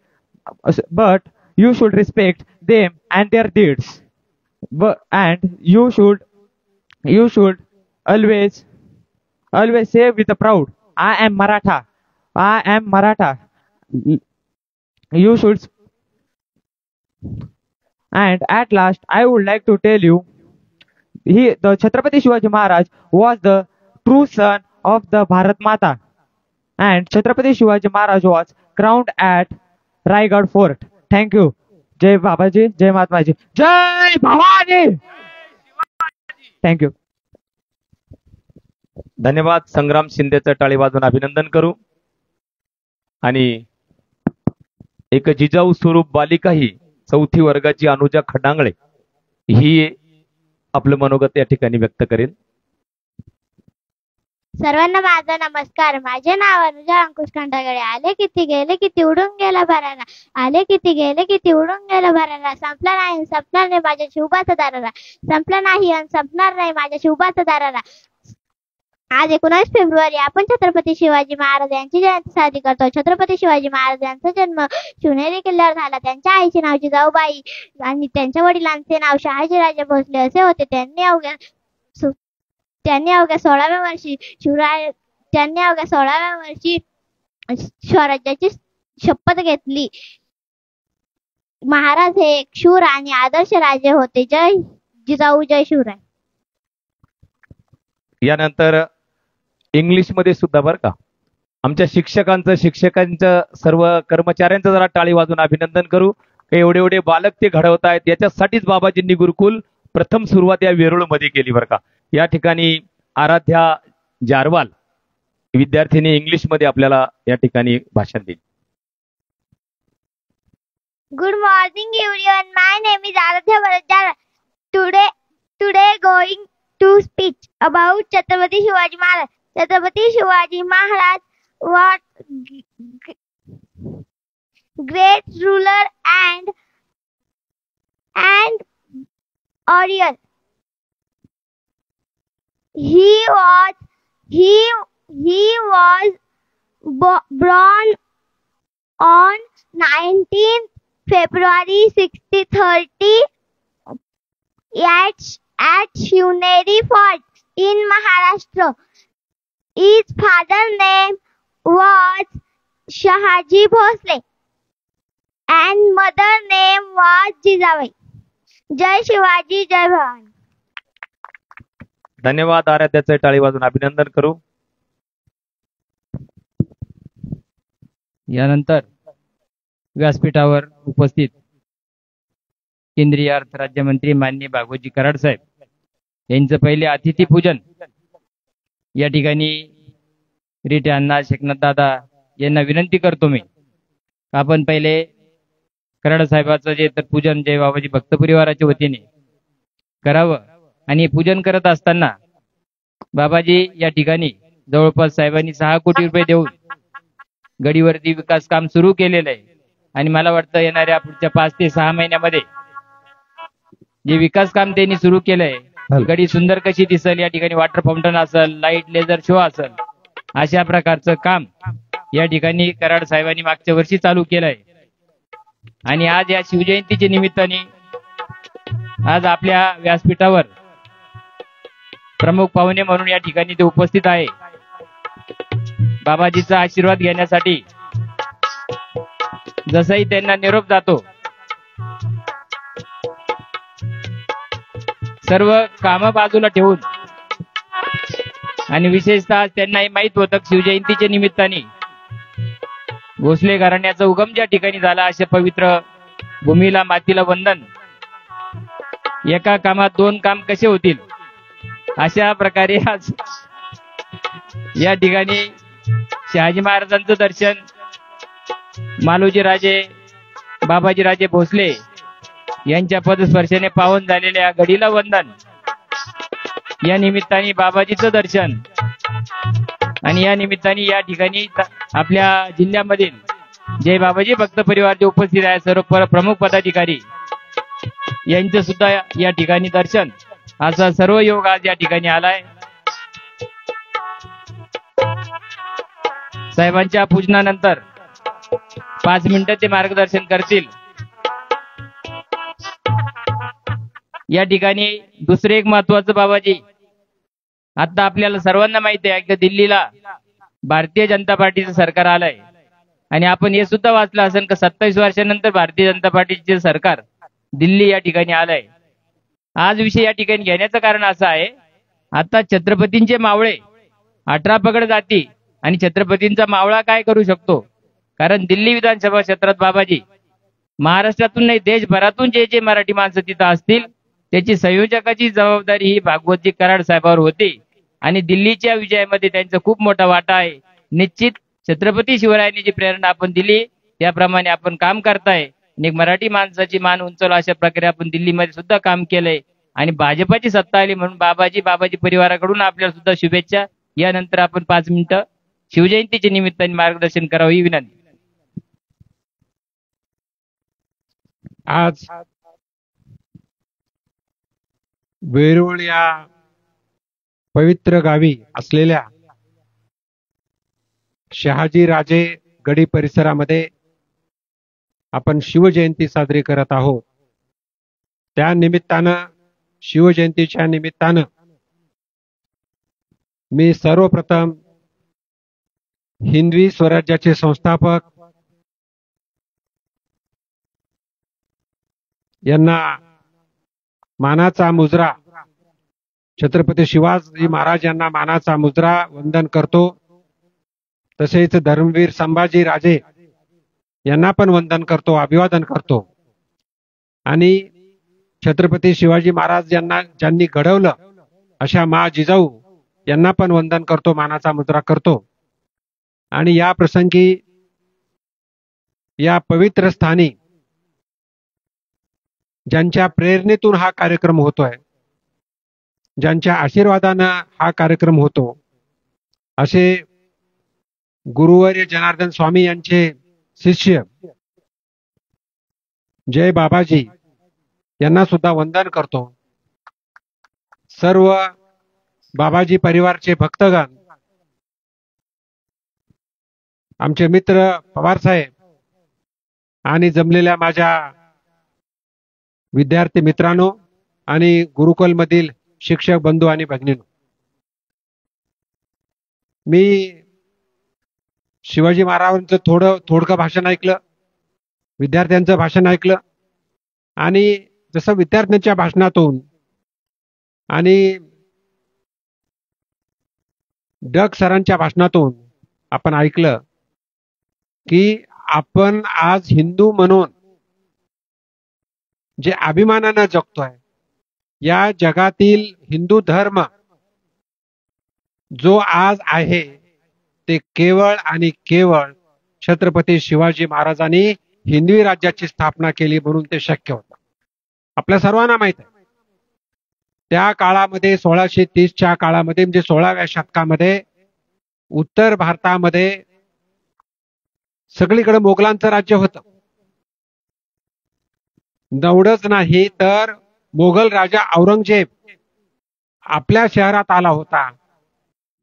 Speaker 5: but you should respect them and their deeds. And you should always say with a proud, I am Maratha. I am Maratha. You should. And at last, I would like to tell you, the Chhatrapati Shivaji Maharaj was the true son of the Bharat Mata. And Chhatrapati Shivaji Maharaj was crowned at Raigad Fort. Thank you. Jai Babaji, Jai Mahatmaji, Jai Bhavani. Thank you.
Speaker 2: धन्यवाद. संग्राम शिंदेचं टाळी वाजवून अभिनंदन करू. आणि एक जिजाऊ स्वरूप बालिका ही 4थी वर्गाची अनुजा खडांगळे ही आपलं मनोगत या ठिकाणी व्यक्त करेल.
Speaker 6: सर्वांना माझा नमस्कार. माझे नाव अनुजा अंकुश खंडागळे. आले किती गेले किती उडून गेला भरारा. आले किती गेले किती उडून गेला भरारा. संपला नाही संपणार नाही माझ्या शिवबाचा दारारा. संपला नाही आणि संपणार नाही माझ्या शिवबाचा दारारा. आज 19 फेब्रुवारी आपण छत्रपती शिवाजी महाराज यांची जयंती साजरी करतो. छत्रपती शिवाजी महाराज यांचा जन्म शिवनेरी किल्ल्यावर झाला. त्यांच्या आईचे नाव जिजाऊबाई आणि त्यांच्या वडिलांचे नाव शहाजीराजे भोसले असे होते. त्यांनी अवघ्या 16व्या वर्षी स्वराज्याची शपथ घेतली. महाराज हे एक शूर आणि आदर्श राजे होते. जय जिजाऊ, जय शिवराय.
Speaker 2: यानंतर इंग्लिश मध्ये सुद्धा बरं का आमच्या शिक्षकांचं सर्व कर्मचाऱ्यांचं जरा टाळी वाजून अभिनंदन करू. एवढे एवढे बालक ते घडवत आहेत. याच्यासाठीच बाबाजींनी गुरुकुल प्रथम सुरुवात या वेरूळ मध्ये केली बरं का. या ठिकाणी आराध्या जारवाल विद्यार्थिनी इंग्लिश मध्ये आपल्याला या ठिकाणी भाषण देईल.
Speaker 6: Good morning everyone. My name is Aradhya Bharat. Today going to speak about Chhatrapati Shivaji Maharaj. Chhatrapati Shivaji Maharaj was great ruler and warrior. He was born on 19th February 1630 at Shivneri Fort in Maharashtra. His father's name was Shahaji Bhosle and mother's name was Jizabai. जय शिवाजी, जय भवानी.
Speaker 2: धन्यवाद. आराध्याचं टाळी वाजून अभिनंदन करू.
Speaker 7: यानंतर व्यासपीठावर उपस्थित केंद्रीय अर्थ राज्यमंत्री माननीय भागवतजी कराड साहेब यांचं पहिले अतिथी पूजन या ठिकाणी रिटे अण्णा, शेखनाथ दादा यांना विनंती करतो मी, आपण पहिले कराड साहेबाचं जे तर पूजन जय बाबाजी भक्त परिवाराच्या वतीने करावं. आणि पूजन करत असताना बाबाजी या ठिकाणी जवळपास साहेबांनी 6 कोटी रुपये देऊन गडीवरती विकास काम सुरू केलेलं आहे. आणि मला वाटतं येणाऱ्या पुढच्या 5 ते 6 महिन्यामध्ये जे विकास काम त्यांनी सुरू केलंय, गडी सुंदर कशी दिसेल, या ठिकाणी वॉटर फाउंटन असेल, लाईट लेझर शो असेल, अशा प्रकारचं काम या ठिकाणी कराड साहेबांनी मागच्या वर्षी चालू केलंय. आणि आज या शिवजयंतीच्या निमित्ताने आज आपल्या व्यासपीठावर प्रमुख पाहुणे म्हणून या ठिकाणी ते उपस्थित आहे. बाबाजीचा आशीर्वाद घेण्यासाठी जसंही त्यांना निरोप जातो, सर्व कामं बाजूला ठेवून आणि विशेषतः त्यांना हे माहित होतं शिवजयंतीच्या निमित्ताने भोसले घराण्याचा उगम ज्या ठिकाणी झाला, अशा पवित्र भूमीला मातीला वंदन. एका कामात दोन काम कसे होतील, अशा प्रकारे आज या ठिकाणी शहाजी महाराजांचं दर्शन, मालोजी राजे बाबाजी राजे भोसले यांच्या पदस्पर्शाने पावन झालेल्या घडीला वंदन. या निमित्ताने बाबाजीचं दर्शन आणि या निमित्ताने या ठिकाणी आपल्या जिल्ह्यामधील जय बाबाजी भक्त परिवार जे उपस्थित आहे, सर्व प्रमुख पदाधिकारी यांचं सुद्धा या ठिकाणी दर्शन, असा सर्व योग आज या ठिकाणी आलाय. साहेबांच्या पूजनानंतर 5 मिनिटं ते मार्गदर्शन करतील. या ठिकाणी दुसरे एक महत्वाचं बाबाजी, आता आपल्याला सर्वांना माहिती आहे की दिल्लीला भारतीय जनता पार्टीचं सरकार आलंय आणि आपण हे सुद्धा वाचलं असेल की 27 वर्षानंतर भारतीय जनता पार्टीचे सरकार दिल्ली या ठिकाणी आलंय. आज विषय या ठिकाणी घेण्याचं कारण असं आहे, आता छत्रपतींचे मावळे 18 पगड जाती आणि छत्रपतींचा मावळा काय करू शकतो. कारण दिल्ली विधानसभा क्षेत्रात बाबाजी महाराष्ट्रातून नाही देशभरातून जे जे मराठी माणसं तिथं असतील त्याची संयोजकाची जबाबदारी ही भागवतजी कराड साहेबांवर होती आणि दिल्लीच्या विजयामध्ये त्यांचा खूप मोठा वाटा आहे. निश्चित छत्रपती शिवरायांनी जी प्रेरणा आपण दिली त्याप्रमाणे आपण काम करताय आणि एक मराठी माणसाची मान उंचवला अशा प्रकारे आपण दिल्लीमध्ये सुद्धा काम केलंय आणि भाजपाची सत्ता आली म्हणून बाबाजी परिवाराकडून आपल्याला सुद्धा शुभेच्छा. यानंतर आपण 5 मिनिटं शिवजयंतीच्या निमित्ताने मार्गदर्शन करावं ही विनंती.
Speaker 8: आज वेरूळ या पवित्र गावी असलेल्या शहाजी राजे गडी परिसरामध्ये आपण शिवजयंती साजरी करत आहोत. त्या निमित्तानं, शिवजयंतीच्या निमित्तानं मी सर्वप्रथम हिंदवी स्वराज्याचे संस्थापक यांना मानाचा मुजरा, छत्रपती शिवाजी महाराज यांना मानाचा मुजरा वंदन करतो. तसेच धर्मवीर संभाजी राजे यांना पण वंदन करतो, अभिवादन करतो. आणि छत्रपती शिवाजी महाराज यांना ज्यांनी घडवलं अशा मा जिजाऊ यांना पण वंदन करतो, मानाचा मुजरा करतो. आणि या प्रसंगी या पवित्र स्थानी ज्यांच्या प्रेरणेतून हा कार्यक्रम होतोय, ज्यांच्या आशीर्वादानं हा कार्यक्रम होतो, असे गुरुवर्य जनार्दन स्वामी यांचे शिष्य जय बाबाजी यांना सुद्धा वंदन करतो. सर्व बाबाजी परिवारचे भक्तगण, आमचे मित्र पवार साहेब आणि जमलेल्या माझ्या विद्यार्थी मित्रांनो आणि गुरुकुल मधील शिक्षक बंधू आणि भगिनींनो, मी शिवाजी महाराजांचं थोडकं भाषण ऐकलं, विद्यार्थ्यांचं भाषण ऐकलं आणि जसं विद्यार्थ्यांच्या भाषणातून आणि डग सरांच्या भाषणातून आपण ऐकलं की आपण आज हिंदू म्हणून जे अभिमानानं जगतोय, या जगातील हिंदू धर्म जो आज आहे ते केवळ आणि केवळ छत्रपती शिवाजी महाराजांनी हिंदवी राज्याची स्थापना केली म्हणून ते शक्य होतं. आपल्या सर्वांना माहित आहे त्या काळामध्ये 1630च्या काळामध्ये म्हणजे 16व्या शतकामध्ये उत्तर भारतामध्ये सगळीकडे मोगलांचं राज्य होतं. एवढंच नाही तर मोगल राजा औरंगजेब आपल्या शहरात आला होता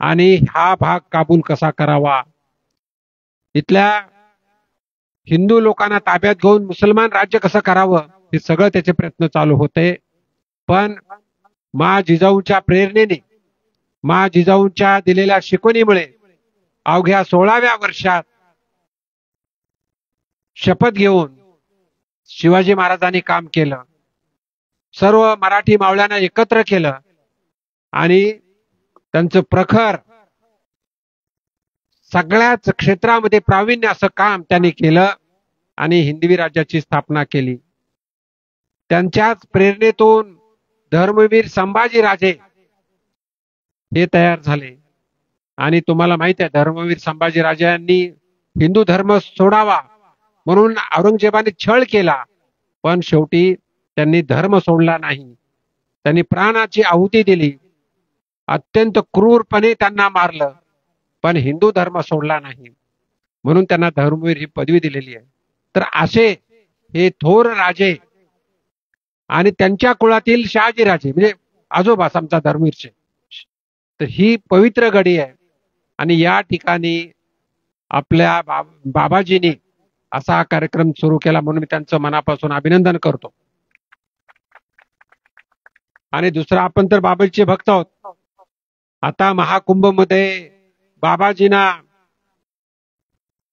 Speaker 8: आणि हा भाग काबूल कसा करावा, इथल्या हिंदू लोकांना ताब्यात घेऊन मुसलमान राज्य कसं करावं, हे सगळं त्याचे प्रयत्न चालू होते. पण मा जिजाऊच्या प्रेरणेने, मा जिजाऊच्या दिलेल्या शिकवणीमुळे अवघ्या 16व्या वर्षात शपथ घेऊन शिवाजी महाराजांनी काम केलं. सर्व मराठी मावळ्यांना एकत्र केलं आणि त्यांचं प्रखर सगळ्याच क्षेत्रामध्ये प्रावीण्य असं काम त्यांनी केलं आणि हिंदवी राज्याची स्थापना केली. त्यांच्याच प्रेरणेतून धर्मवीर संभाजी राजे हे तयार झाले. आणि तुम्हाला माहित आहे, धर्मवीर संभाजी राजांनी हिंदू धर्म सोडावा म्हणून औरंगजेबाने छळ केला, पण शेवटी त्यांनी धर्म सोडला नाही. त्यांनी प्राणाची आहुती दिली, अत्यंत क्रूरपणे त्यांना मारलं, पण हिंदू धर्म सोडला नाही. म्हणून त्यांना धर्मवीर ही पदवी दिलेली आहे. तर असे हे थोर राजे आणि त्यांच्या कुळातील शहाजी राजे म्हणजे आजोबा समजा धर्मवीरचे, तर ही पवित्र गडी आहे. आणि या ठिकाणी आपल्या बाबाजींनी असा हा कार्यक्रम सुरू केला म्हणून मी त्यांचं मनापासून अभिनंदन करतो. आणि दुसरा, आपण तर बाबाजीचे भक्त आहोत. आता महाकुंभ मध्ये बाबाजींना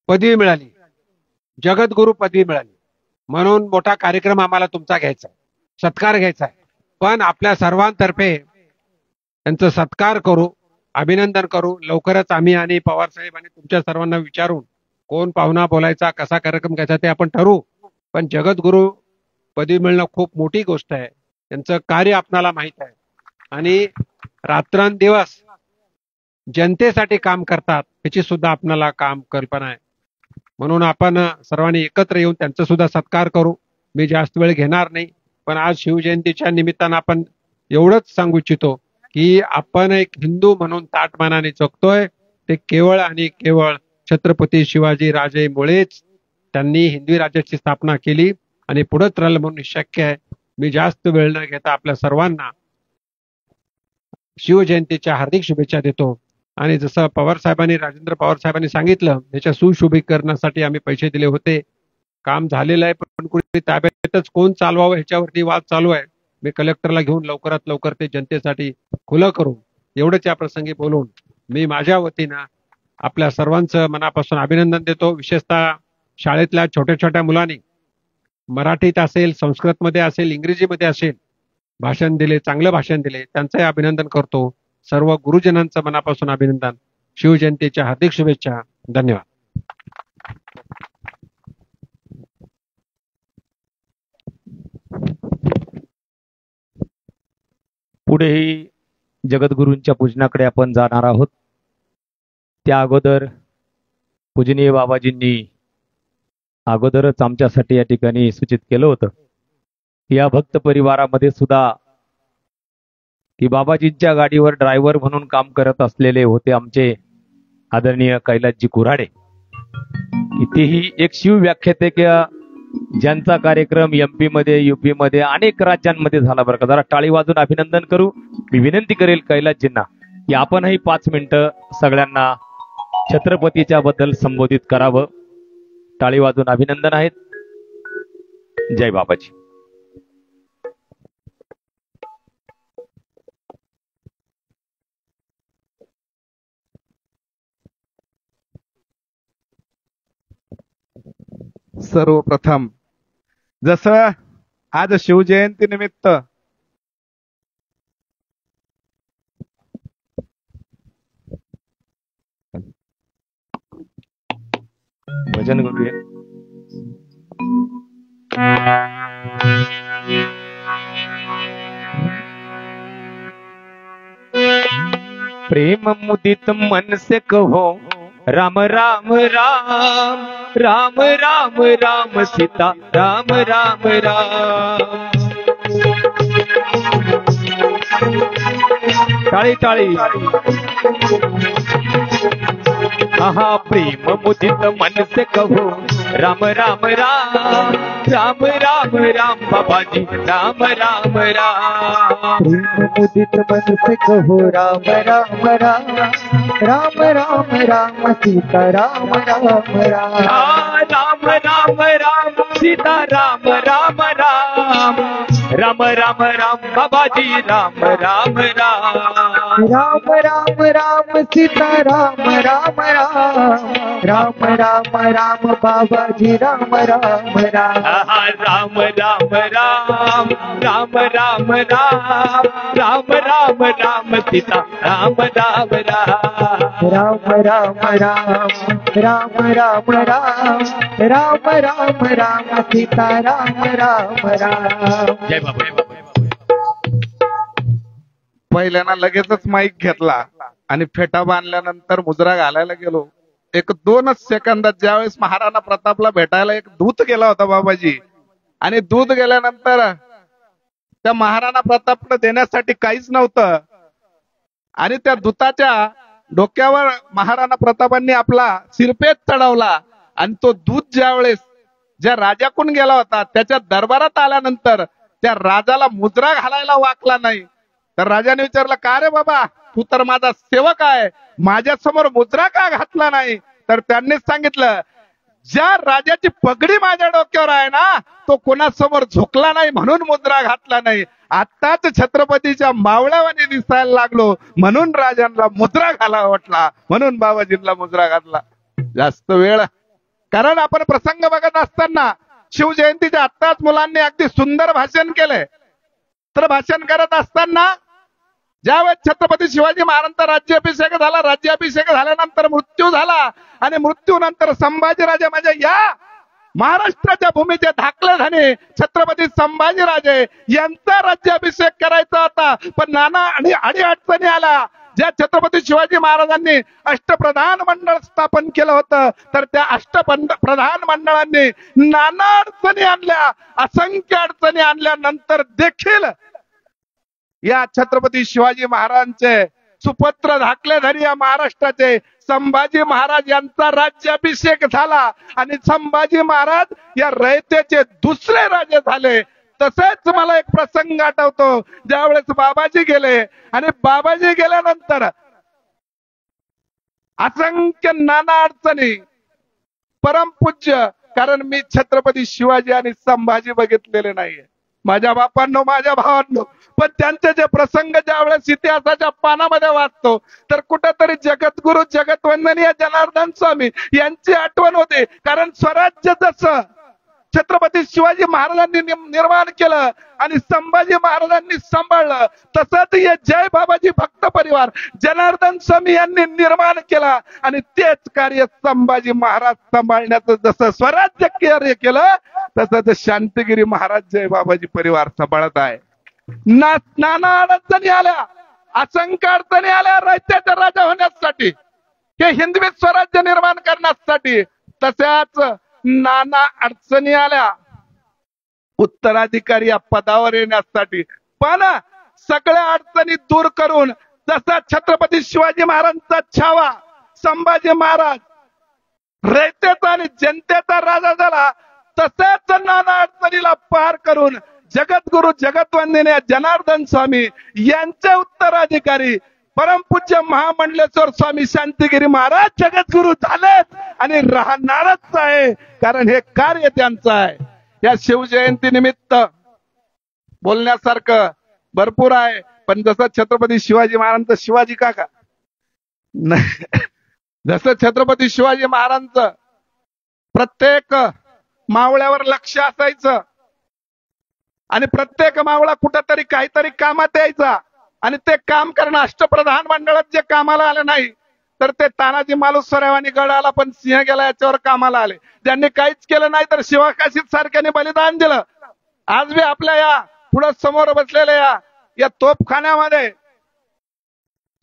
Speaker 8: पदवी मिळाली, जगद्गुरु पदवी मिळाली, म्हणून मोठा कार्यक्रम आम्हाला तुमचा घ्यायचा आहे, सत्कार घ्यायचा आहे. पण आपल्या सर्वांतर्फे त्यांचा सत्कार करू, अभिनंदन करू. लवकरच आम्ही आणि पवार साहेब आणि तुमच्या सर्वांना विचारून कोण पाहुणा बोलायचा, कसा कार्यक्रम घ्यायचा ते आपण ठरवू. पण जगद्गुरु पदवी मिळणं खूप मोठी गोष्ट आहे. त्यांचं कार्य आपणाला माहित आहे आणि रात्रंदिवस जनतेसाठी काम करतात याची सुद्धा आपणाला कल्पना आहे. म्हणून आपण सर्वांनी एकत्र येऊन त्यांचा सुद्धा सत्कार करू. मी जास्त वेळ घेणार नाही, पण आज शिवजयंतीच्या निमित्तानं आपण एवढंच सांगू इच्छितो की आपण एक हिंदू म्हणून ताटमानाने जगतोय ते केवळ आणि केवळ छत्रपती शिवाजी राजेमुळेच. त्यांनी हिंदवी राज्याची स्थापना केली आणि पुढे राहिलं म्हणून शक्य आहे. मी जास्त वेळ न घेता आपल्या सर्वांना शिवजयंतीच्या हार्दिक शुभेच्छा देतो. आणि जसं पवार साहेबांनी, राजेंद्र पवार साहेबांनी सांगितलं, याच्या सुशोभीकरणासाठी आम्ही पैसे दिले होते. काम झालेलं आहे, पण कुठे ताब्यातच कोण चालवावं ह्याच्यावरती वाद चालू आहे. मी कलेक्टरला घेऊन लवकरात लवकर ते जनतेसाठी खुलं करू, एवढंच या प्रसंगी बोलून मी माझ्या वतीनं आपल्या सर्वांचं मनापासून अभिनंदन देतो. विशेषतः शाळेतल्या छोट्या छोट्या मुलांनी मराठीत असेल, संस्कृतमध्ये असेल, इंग्रजीमध्ये असेल भाषण दिले, चांगलं भाषण दिले, त्यांचंही अभिनंदन करतो. सर्व गुरुजनांचं मनापासून अभिनंदन. शिवजयंतीच्या हार्दिक शुभेच्छा. धन्यवाद.
Speaker 2: पुढेही जगद्गुरूंच्या पूजनाकडे आपण जाणार आहोत. त्या अगोदर पूजनीय बाबाजींनी अगोदरच आमच्यासाठी या ठिकाणी सूचित केलं होतं, या भक्त परिवारामध्ये सुद्धा की बाबाजींच्या गाडीवर ड्रायव्हर म्हणून काम करत असलेले होते आमचे आदरणीय कैलासजी कुऱ्हाडे. इथेही एक शिव व्याख्याते ज्यांचा कार्यक्रम MP मध्ये, UP मध्ये, अनेक राज्यांमध्ये झाला बरं का. जरा टाळी वाजून अभिनंदन करू. मी विनंती करेल कैलासजींना की आपणही 5 मिनिटं सगळ्यांना छत्रपतीच्या बद्दल संबोधित करावं. टाळी वाजून अभिनंदन आहेत. जय बाबाजी.
Speaker 9: सर्वप्रथम जसं आज शिवजयंती निमित्त
Speaker 2: भजन करूया. प्रेम मुदित मन से कहो राम राम राम, राम राम राम सीता राम राम राम. टाळी टाळी. आहा प्रेम मुदित मन से कहो राम राम राम, राम राम राम बाबाजी राम राम राम.
Speaker 10: प्रेम मुदित मन से कहो राम राम राम, राम राम राम सीता राम राम राम.
Speaker 2: राम राम राम सीता राम राम राम राम राम राम बाबाजी राम राम राम
Speaker 10: राम राम राम सीता राम राम राम राम राम राम बाबाजी राम राम राम
Speaker 2: राम राम राम राम राम राम राम राम राम सीता राम राम राम
Speaker 10: राम राम राम राम राम राम राम राम राम सीता राम राम राम
Speaker 2: जय बाबा
Speaker 9: पहिल्यांदा लगेचच माईक घेतला आणि फेटा बांधल्यानंतर मुजरा घालायला गेलो. एक 2च सेकंदात ज्यावेळेस महाराणा प्रतापला भेटायला एक दूत गेला होता बाबाजी, आणि दूत गेल्यानंतर त्या महाराणा प्रतापला देण्यासाठी काहीच नव्हतं, आणि त्या दूताच्या डोक्यावर महाराणा प्रतापांनी आपला सिरपेच चढवला. आणि तो दूत ज्यावेळेस ज्या राजाकडून गेला होता त्याच्या दरबारात आल्यानंतर त्या राजाला मुजरा घालायला वाकला नाही. तर राजाने विचारलं, का रे बाबा, तू तर माझा सेवक आहे, माझ्या समोर मुजरा का घातला नाही? तर त्यांनीच सांगितलं, ज्या राजाची पगडी माझ्या डोक्यावर आहे ना तो कोणासमोर झुकला नाही म्हणून मुजरा घातला नाही. आताच छत्रपतीच्या मावळ्यावाने दिसायला लागलो म्हणून राजांना मुजरा घाला वाटला, म्हणून बाबाजींना मुजरा घातला. जास्त वेळ, कारण आपण प्रसंग बघत असताना शिवजयंतीच्या आत्ताच मुलांनी अगदी सुंदर भाषण केलंय. तर भाषण करत असताना ज्यावेळेस छत्रपती शिवाजी महाराजांचा राज्याभिषेक झाला, राज्याभिषेक झाल्यानंतर मृत्यू झाला, आणि मृत्यूनंतर संभाजीराजे म्हणजे या महाराष्ट्राच्या भूमीचे धाकले झाले छत्रपती संभाजीराजे यांचा राज्याभिषेक करायचा होता. पण नाना आणि अडीअडचणी आल्या. ज्या छत्रपती शिवाजी महाराजांनी अष्टप्रधान मंडळ स्थापन केलं होतं, तर त्या अष्टप्रधान मंडळांनी नाना अडचणी आणल्या, असंख्य अडचणी आणल्यानंतर देखील या छत्रपती शिवाजी महाराजांचे सुपुत्र धाकलेधारी या महाराष्ट्राचे संभाजी महाराज यांचा राज्याभिषेक झाला, आणि संभाजी महाराज या रयतेचे दुसरे राजे झाले. तसेच मला एक प्रसंग आठवतो, ज्यावेळेस बाबाजी गेले, आणि बाबाजी गेल्यानंतर असंख्य नाना अडचणी, परमपूज्य, कारण मी छत्रपती शिवाजी आणि संभाजी बघितलेले नाहीये, माझ्या बापांनो, माझ्या भावांनो, पण त्यांचे जे प्रसंग ज्यावेळेस इतिहासाच्या पानामध्ये वाचतो तर कुठेतरी जगद्गुरु जगतवंदनीय जनार्दन स्वामी यांची आठवण होते. कारण स्वराज्य जसं छत्रपती शिवाजी महाराजांनी निर्माण केलं आणि संभाजी महाराजांनी सांभाळलं, तसंच हे जय बाबाजी भक्त परिवार जनार्दन स्वामी यांनी निर्माण केला, आणि तेच कार्य संभाजी महाराज सांभाळण्याचं जसं स्वराज्य कार्य केलं तसंच शांतगिरी महाराज जय बाबाजी परिवार सांभाळत आहे. नाना अडचणी आल्या, असंख्य अडचणी आल्या रयतेचा राजा होण्यासाठी, हे हिंदवी स्वराज्य निर्माण करण्यासाठी. तशाच नाना अडचणी आल्या उत्तराधिकारी या पदावर येण्यासाठी. पण सगळ्या अडचणी दूर करून जसा छत्रपती शिवाजी महाराजांचा छावा संभाजी महाराज रयतेचा आणि जनतेचा राजा झाला, तसेच नाना अडचणीला पार करून जगद्गुरु जगतवंदनीय जनार्दन स्वामी यांचे उत्तराधिकारी परमपूज्य महामंडलेश्वर स्वामी शांतिगिरी महाराज जगद्गुरु झालेत आणि राहणारच आहे, कारण हे कार्य त्यांचं आहे. या शिवजयंती निमित्त बोलण्यासारखं भरपूर आहे, पण जसं छत्रपती शिवाजी महाराजांचं शिवाजी काका जसं छत्रपती शिवाजी महाराजांचं प्रत्येक मावळ्यावर लक्ष असायचं, आणि प्रत्येक मावळा कुठेतरी काहीतरी कामात यायचा, आणि ते काम करणं अष्टप्रधान मंडळात जे कामाला आले नाही तर ते तानाजी मालुसरे आणि गडाला पण सिंह गेला याच्यावर कामाला आले. ज्यांनी काहीच केलं नाही तर शिवाकाशीत सारख्याने बलिदान दिलं. आज मी आपल्या या पुढे समोर बसलेल्या या तोपखान्यामध्ये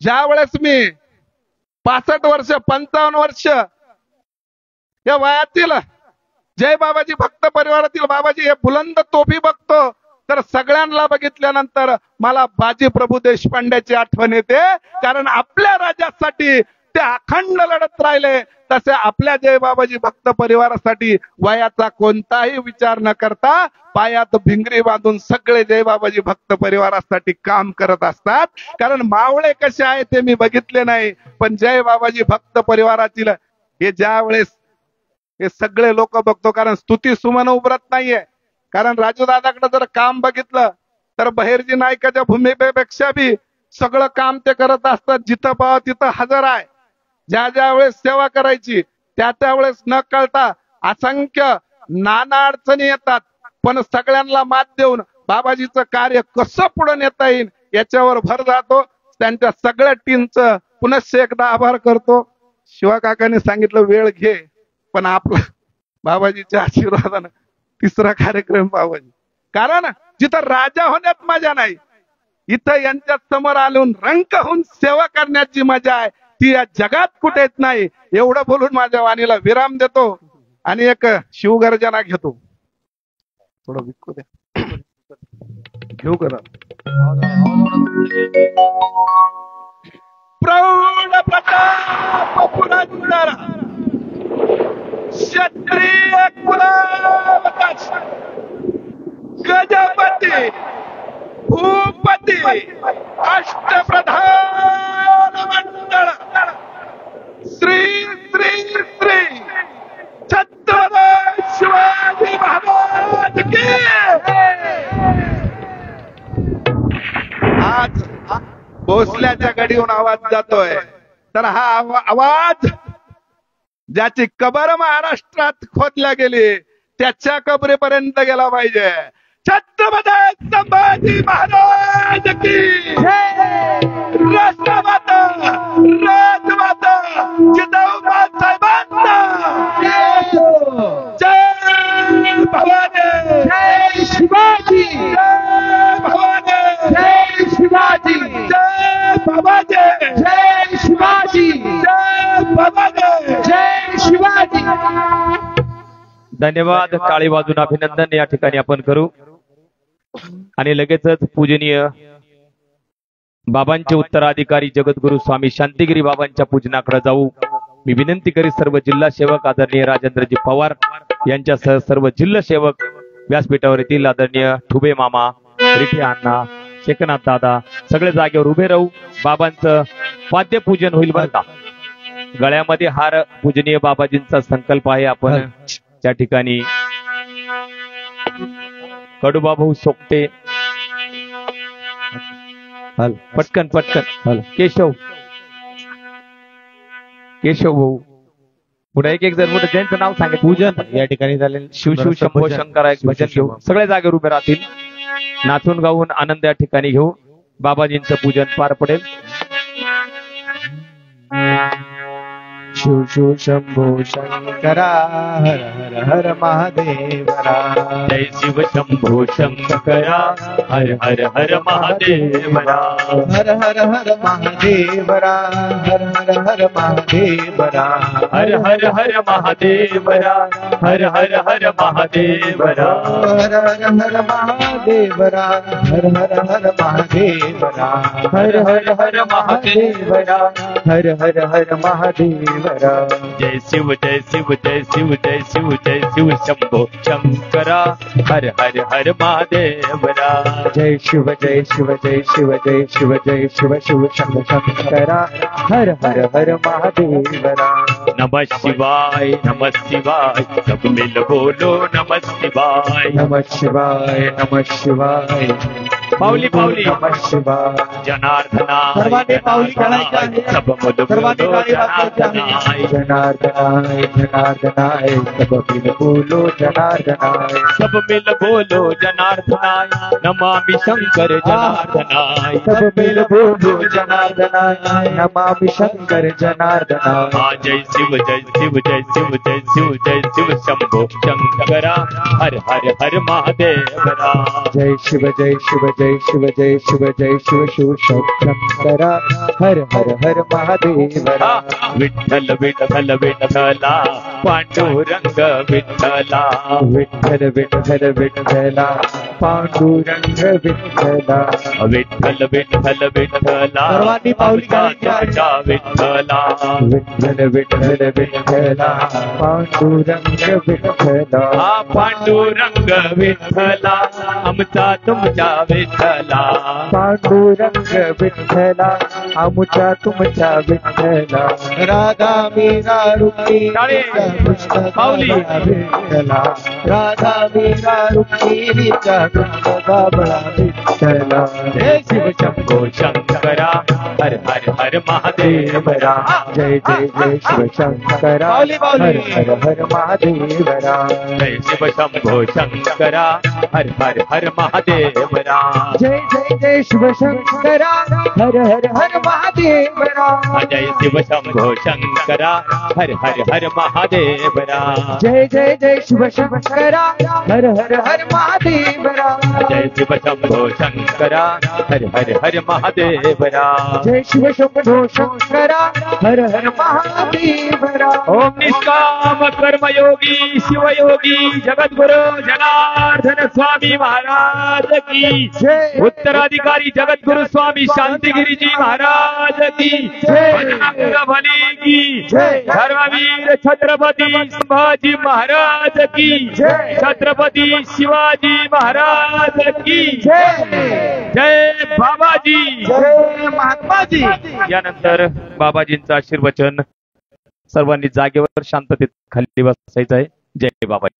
Speaker 9: ज्या वेळेस मी 65 वर्ष 55 वर्ष या वयातील जय बाबाजी भक्त परिवारातील बाबाजी हे बुलंद तोफी बघतो, तर सगळ्यांना बघितल्यानंतर मला बाजी प्रभू देशपांड्याची आठवण येते. कारण आपल्या राज्यासाठी ते अखंड लढत राहिले, तसे आपल्या जय बाबाजी भक्त परिवारासाठी वयाचा कोणताही विचार न करता पायात भिंगरी बांधून सगळे जय बाबाजी भक्त परिवारासाठी काम करत असतात. कारण मावळे कसे आहे ते मी बघितले नाही, पण जय बाबाजी भक्त परिवारातील हे ज्या वेळेस हे सगळे लोक बघतो, कारण स्तुती सुमन उभरत नाहीये. कारण राजूदादाकडे जर काम बघितलं तर बहिर्जी नायकाच्या भूमिकेपेक्षा बी सगळं काम ते करत असतात. जिथं पाहावं तिथं हजर आहे. ज्या ज्या वेळेस सेवा करायची त्या त्यावेळेस न कळता असंख्य नाना अडचणी येतात, पण सगळ्यांना मात देऊन बाबाजीचं कार्य कसं पुढे नेता येईल याच्यावर भर जातो. त्यांच्या सगळ्या टीमचं पुनश्च एकदा आभार करतो. शिवा काकांनी सांगितलं वेळ घे, पण आपला बाबाजीच्या आशीर्वादानं तिसरा कार्यक्रम बाबाजी. कारण जिथं राजा होण्यात मजा नाही, इथं यांच्या समोर आलून रंक होऊन सेवा करण्याची मजा आहे, ती या जगात कुठे येत नाही. एवढं बोलून माझ्या वाणीला विराम देतो आणि एक शिवगर्जना घेतो. थोडं विकू द्या, घेऊ करा. प्रौढ प्रताप पुरंदर क्षत्रिय कुलावताच गजपती भूपती अष्टप्रधान मंडळ श्री श्री श्री छत्रपती शिवाजी महाराज की. आज भोसल्याच्या गडीहून आवाज जातोय, तर हा आवाज ज्याची कबर महाराष्ट्रात खोदल्या गेली त्याच्या कबरेपर्यंत गेला पाहिजे. छत्रपती संभाजी महाराज की राष्ट्रमाता राजमाता जिजाऊ साहेबांना जय भवानी, जय शिवाजी, जय भवानी, जय शिवाजी, जय बाबाजी, जय शिवाजी, जय बाबाजी, जय शिवाजी.
Speaker 2: धन्यवाद. टाळी वाजून अभिनंदन या ठिकाणी आपण करू आणि लगेचच पूजनीय बाबांचे उत्तराधिकारी जगद्गुरु स्वामी शांतिगिरी बाबांच्या पूजनाकडे जाऊ. मी विनंती करीत सर्व जिल्हा सेवक आदरणीय राजेंद्रजी पवार यांच्यासह सर्व जिल्हा सेवक व्यासपीठावर येथील आदरणीय ठुबे मामा, रिठे अण्णा, शेखनाथ दादा सगळे जागेवर उभे राहू. बाबांचं वाद्यपूजन होईल बरं का. गळ्यामध्ये हार पूजनीय बाबाजींचा संकल्प आहे. आपण त्या ठिकाणी कडूबाबू सोपटे, पटकन पटकन केशव भाऊ पुढे एक जण मोठं ज्यांचं नाव सांगेल पूजन या ठिकाणी झालेलं शिव शिव शंभो शंकरा एक भजन घेऊ. सगळ्या जागेवर उभे राहतील. नाचून गाऊन आनंद या ठिकाणी घेऊ. बाबाजींचं पूजन पार पडेल.
Speaker 10: शिव शिव शंभो शंकरा हर हर हर महादेवरा.
Speaker 2: जय शिव शंभो शंकरा हर हर हर महादेवरा.
Speaker 10: हर हर हर महादेवरा, हर हर हर महादेवरा.
Speaker 2: हर हर हर महादेवरा, हर हर हर महादेवरा.
Speaker 10: हर हर हर महादेवरा, हर हर हर महादेवरा. हर हर हर महादेवरा, हर हर हर महादेवरा.
Speaker 2: जय शिव जय शिव जय शिव जय शिव जय शिव शंभो शंकरा हर हर हर महादेवरा.
Speaker 10: जय शिव जय शिव जय शिव जय शिव जय शिव शिव शंभो शंकरा हर हर हर महादेवरा.
Speaker 2: नमः शिवाय नमः शिवाय सब मिल बोलो नमः शिवाय.
Speaker 10: नमः शिवाय नमः शिवाय.
Speaker 2: पावली पावली
Speaker 10: नमः शिवाय.
Speaker 2: जनार्दना
Speaker 10: सर्वांनी पावली घालायची आहे.
Speaker 2: सब मुल
Speaker 10: सर्वांनी
Speaker 2: बोलो
Speaker 10: गाणी वाजवायची आहे.
Speaker 2: जनार्दनाय.
Speaker 10: जनार्दनाय जनार्दनाय सब मिल बोलो जनार्दनाय.
Speaker 2: सब मिल बोलो जनार्दनाय नमामि शंकर जनार्दनाय.
Speaker 10: सब मिल बोलो जनार्दनाय नमामि शंकर जनार्दनाय.
Speaker 2: जय शिव जय शिव जय शिव जय शिव जय शिव शंभो शंकरा हर हर हर महादेवरा.
Speaker 10: जय शिव जय शिव जय शिव जय शिव जय शिव शिव शंकरा हर हर हर महादेवरा.
Speaker 2: विठ्ठल विठ्ठल विठ्ठला पांडुरंग विठ्ठला.
Speaker 10: विठ्ठल विठ्ठल विठ्ठला पांडुरंग विठ्ठला.
Speaker 2: विठ्ठल विठ्ठल विठ्ठला
Speaker 10: सर्वांनी पावली घालायची आहे.
Speaker 2: विठ्ठला.
Speaker 10: विठ्ठल विठ्ठल विठ्ठला पांडुरंग विठ्ठला.
Speaker 2: पांडुरंग विठ्ठला आमचा तुमचा विठ्ठला.
Speaker 10: पांडुरंग विठ्ठला आमुच्या तुमच्या विठ्ठला राधा मीरा रुक्मिणीचा कृष्ण
Speaker 2: माऊली.
Speaker 10: बाबळा विठ्ठला राधा मीरा रुक्मिणीचा कृष्ण बाबळा विठ्ठला
Speaker 2: जय शिव शंभो शंकरा हर हर हर महादेवरा.
Speaker 10: जय जय जय शिव शंकरा
Speaker 2: माऊली, माऊली.
Speaker 10: हर हर हर महादेवरा
Speaker 2: जय शिव शंभो शंकरा हर हर हर महादेवरा.
Speaker 10: जय जय जय शिव शंकरा हर हर हर महादेवरा
Speaker 2: जय शिव शंभो शंकरा हर हर हर महादेवरा.
Speaker 10: जय जय जय शिव शंकरा हर हर हर महादेवरा
Speaker 2: जय शिव शंभो शंकरा हर हर हर महादेवरा.
Speaker 10: जय शिव शंभो शंकरा हर हर महादेवरा
Speaker 2: ओम निष्काम कर्मयोगी शिवयोगी जगद्गुरु जनार्दन स्वामी महाराज की
Speaker 10: जय
Speaker 2: उत्तराधिकारी जगद्गुरु स्वामी शांतिगिरीजी महाराज की
Speaker 10: जय.
Speaker 2: बजरंग बली की
Speaker 10: जय.
Speaker 2: धर्मवीर छत्रपती संभाजी महाराज की
Speaker 10: जय.
Speaker 2: छत्रपती शिवाजी महाराज की
Speaker 10: जय
Speaker 2: जय बाबाजी.
Speaker 10: जय महात्माजी.
Speaker 2: यानंतर बाबाजींचं आशीर्वचन. सर्वांनी जागेवर शांततेत खाली बसायचं आहे. जय बाबाजी.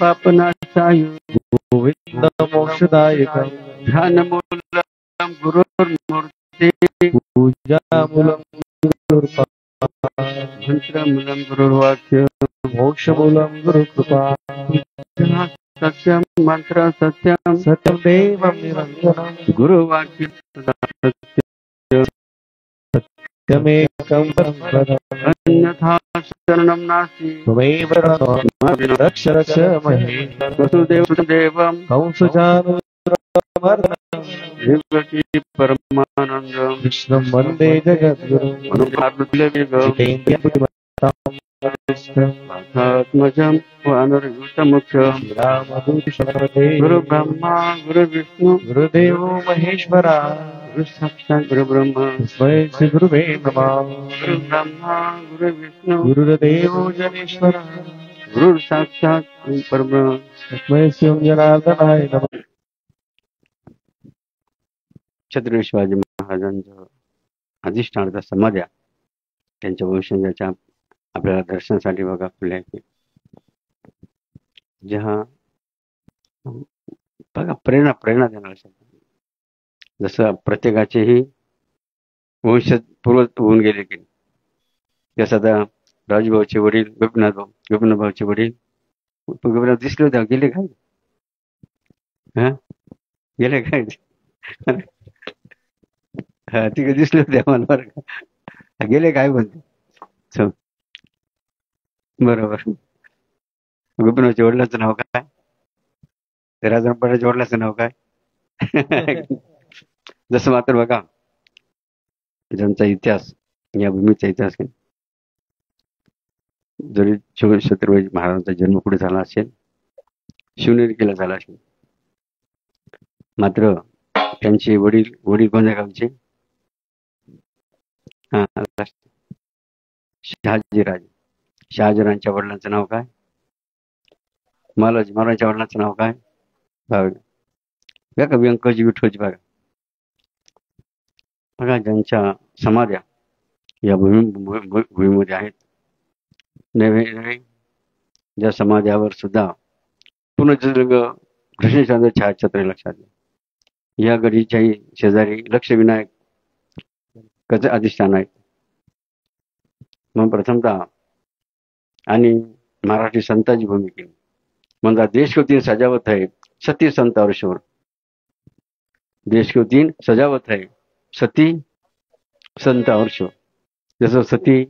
Speaker 1: पापनाशाय
Speaker 10: गोविंद मोक्षदायकं
Speaker 1: ध्यानमूलं गुरुर्मूर्ते
Speaker 10: पूजामूलं गुरुर्पा
Speaker 1: मंत्रमूलं गुरुर्वाक्य
Speaker 10: मोक्षमूलं गुरुकृपा
Speaker 1: सत्यं मंत्र सत्यं
Speaker 10: सत्यं देवं निरञ्जनं
Speaker 1: गुरुवाक्य सदा सत्यं
Speaker 10: सत्यमेकं वरदम्
Speaker 1: अन्यथा शरणं नास्ति
Speaker 10: त्वमेव रक्ष रक्ष महे
Speaker 1: वसुदेवं
Speaker 10: कंसजानुमर्दनं
Speaker 1: देवकी परमानन्दं
Speaker 10: कृष्णं वन्दे जगद्गुरुम्
Speaker 1: अनुभावुल्यवेगं
Speaker 10: कृष्णं
Speaker 1: आत्मजं वानरयुतमुख्यं
Speaker 10: रामदूषणपते
Speaker 1: गुरु ब्रह्मा गुरु विष्णु
Speaker 10: गुरुदेवो महेश्वरा
Speaker 1: गुरु साक्षात् गुरु ब्रह्मा
Speaker 10: तस्मै श्री गुरुवे नमः
Speaker 1: गुरु ब्रह्मा गुरु विष्णु
Speaker 10: गुरुदेवो जनेश्वरा
Speaker 1: गुरु साक्षात् परब्रह्म
Speaker 10: तस्मै श्री जनार्दनाय नमः.
Speaker 1: छत्रपती शिवाजी महाराजांचं अधिष्ठानाचा समाध्या त्यांच्या वंशजाच्या आपल्याला दर्शनासाठी बघा खुल्या आहेत. ज्या बघा प्रेरणा देणार जसं प्रत्येकाचेही वंश पूर्व होऊन गेले की जसं आता राजभाऊचे वडील गोपीनाथभाऊचे वडील गोपीनाथ दिसले होते गेले काय गेले काय तिकडे दिसले होते आम्हाला बरं का गेले काय म्हणते बरोबर. गोपीनाथच्या वडिलांचं नाव काय राजारामपाटाच्या वडिलांचं नाव काय जसं मात्र बघा ज्यांचा इतिहास या भूमीचा इतिहास जरी छत्रपती महाराजांचा जन्म कुठे झाला असेल शिवनेरी किल्ला झाला असेल मात्र त्यांचे वडील कोणत्या गावचे शहाजीराजांच्या वडिलांचं नाव काय महाराजांच्या वडिलांचं नाव काय बघा व्यंकजी विठ्ठलजी बघा ज्यांच्या समाध्या या भूमीमध्ये आहेत नव्हे ज्या समाध्यावर सुद्धा पुनर्जन्म कृष्णचंद्र छायाचित्र लक्षात या गडीच्याही शेजारी लक्षविनायक कच अधिष्ठान आहेत. मग प्रथमतः आणि मराठी संतांची भूमिका म्हणजे देश को तीन सजावट है सती संत और शोर. देश को तीन सजावट है सती संत और शोर. जसं सती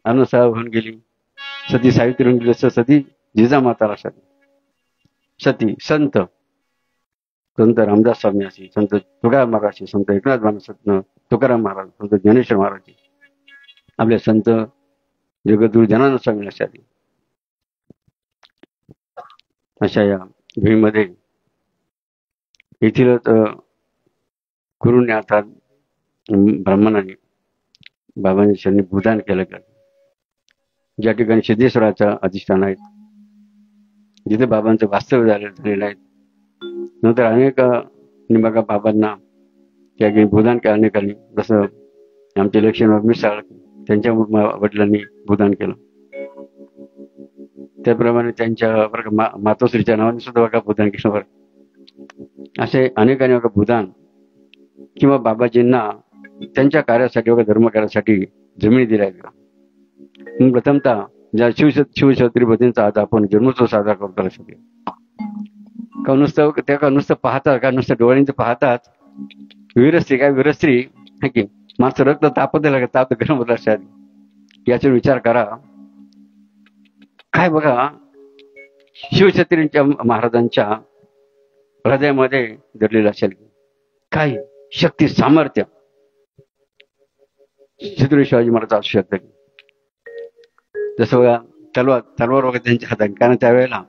Speaker 1: अनुसार होऊन गेली
Speaker 11: सती सावित्री जसं सती जिजामाताला सती संत रामदास स्वामी असे, संत तुकाराम महाराज असे, संत एकनाथ महाराज, संत तुकाराम महाराज, संत ज्ञानेश्वर महाराज, आपले संत जगद्गुरु जनार्दन स्वामी अशादी अशा या भूमीमध्ये येथीलच गुरुने अर्थात ब्राह्मणाने बाबांनी शरणी भूदान केलं गेलं. ज्या ठिकाणी सिद्धेश्वराचं अधिष्ठान आहे, जिथे बाबांचं वास्तव्य झालेलं आहे. नंतर अनेक बघा बाबांना त्या ठिकाणी भूदान केलं अनेकांनी. जसं आमचे लक्ष्मण मिसाळ त्यांच्या वडिलांनी भूदान केलं, त्याप्रमाणे त्यांच्या मातोश्रीच्या नावाने सुद्धा बघा भूदान केलं बरं. असे अनेकांनी बघा भूदान किंवा बाबाजींना त्यांच्या कार्यासाठी बघा धर्म कार्यासाठी जमिनी दिल्या आहेत. प्रथमतः ज्या शिवछत्रपतींचा आज आपण जन्मोत्सव साजरा करतो लक्षात का नुसतं त्या का नुसतं पाहतात का नुसतं डोळ्यांचं पाहतात वीरस्त्री काय वीरस्त्री है की माणसं रक्त तापत लागत ताप गरम होत लक्षात याचा विचार करा. काय बघा शिवछत्रींच्या महाराजांच्या हृदयामध्ये दडलेलं असेल काय शक्ती सामर्थ्य छत्रपती शिवाजी महाराज असू शकतं. जसं बघा तलवार वगैरे त्यांच्या हातात, कारण त्यावेळेला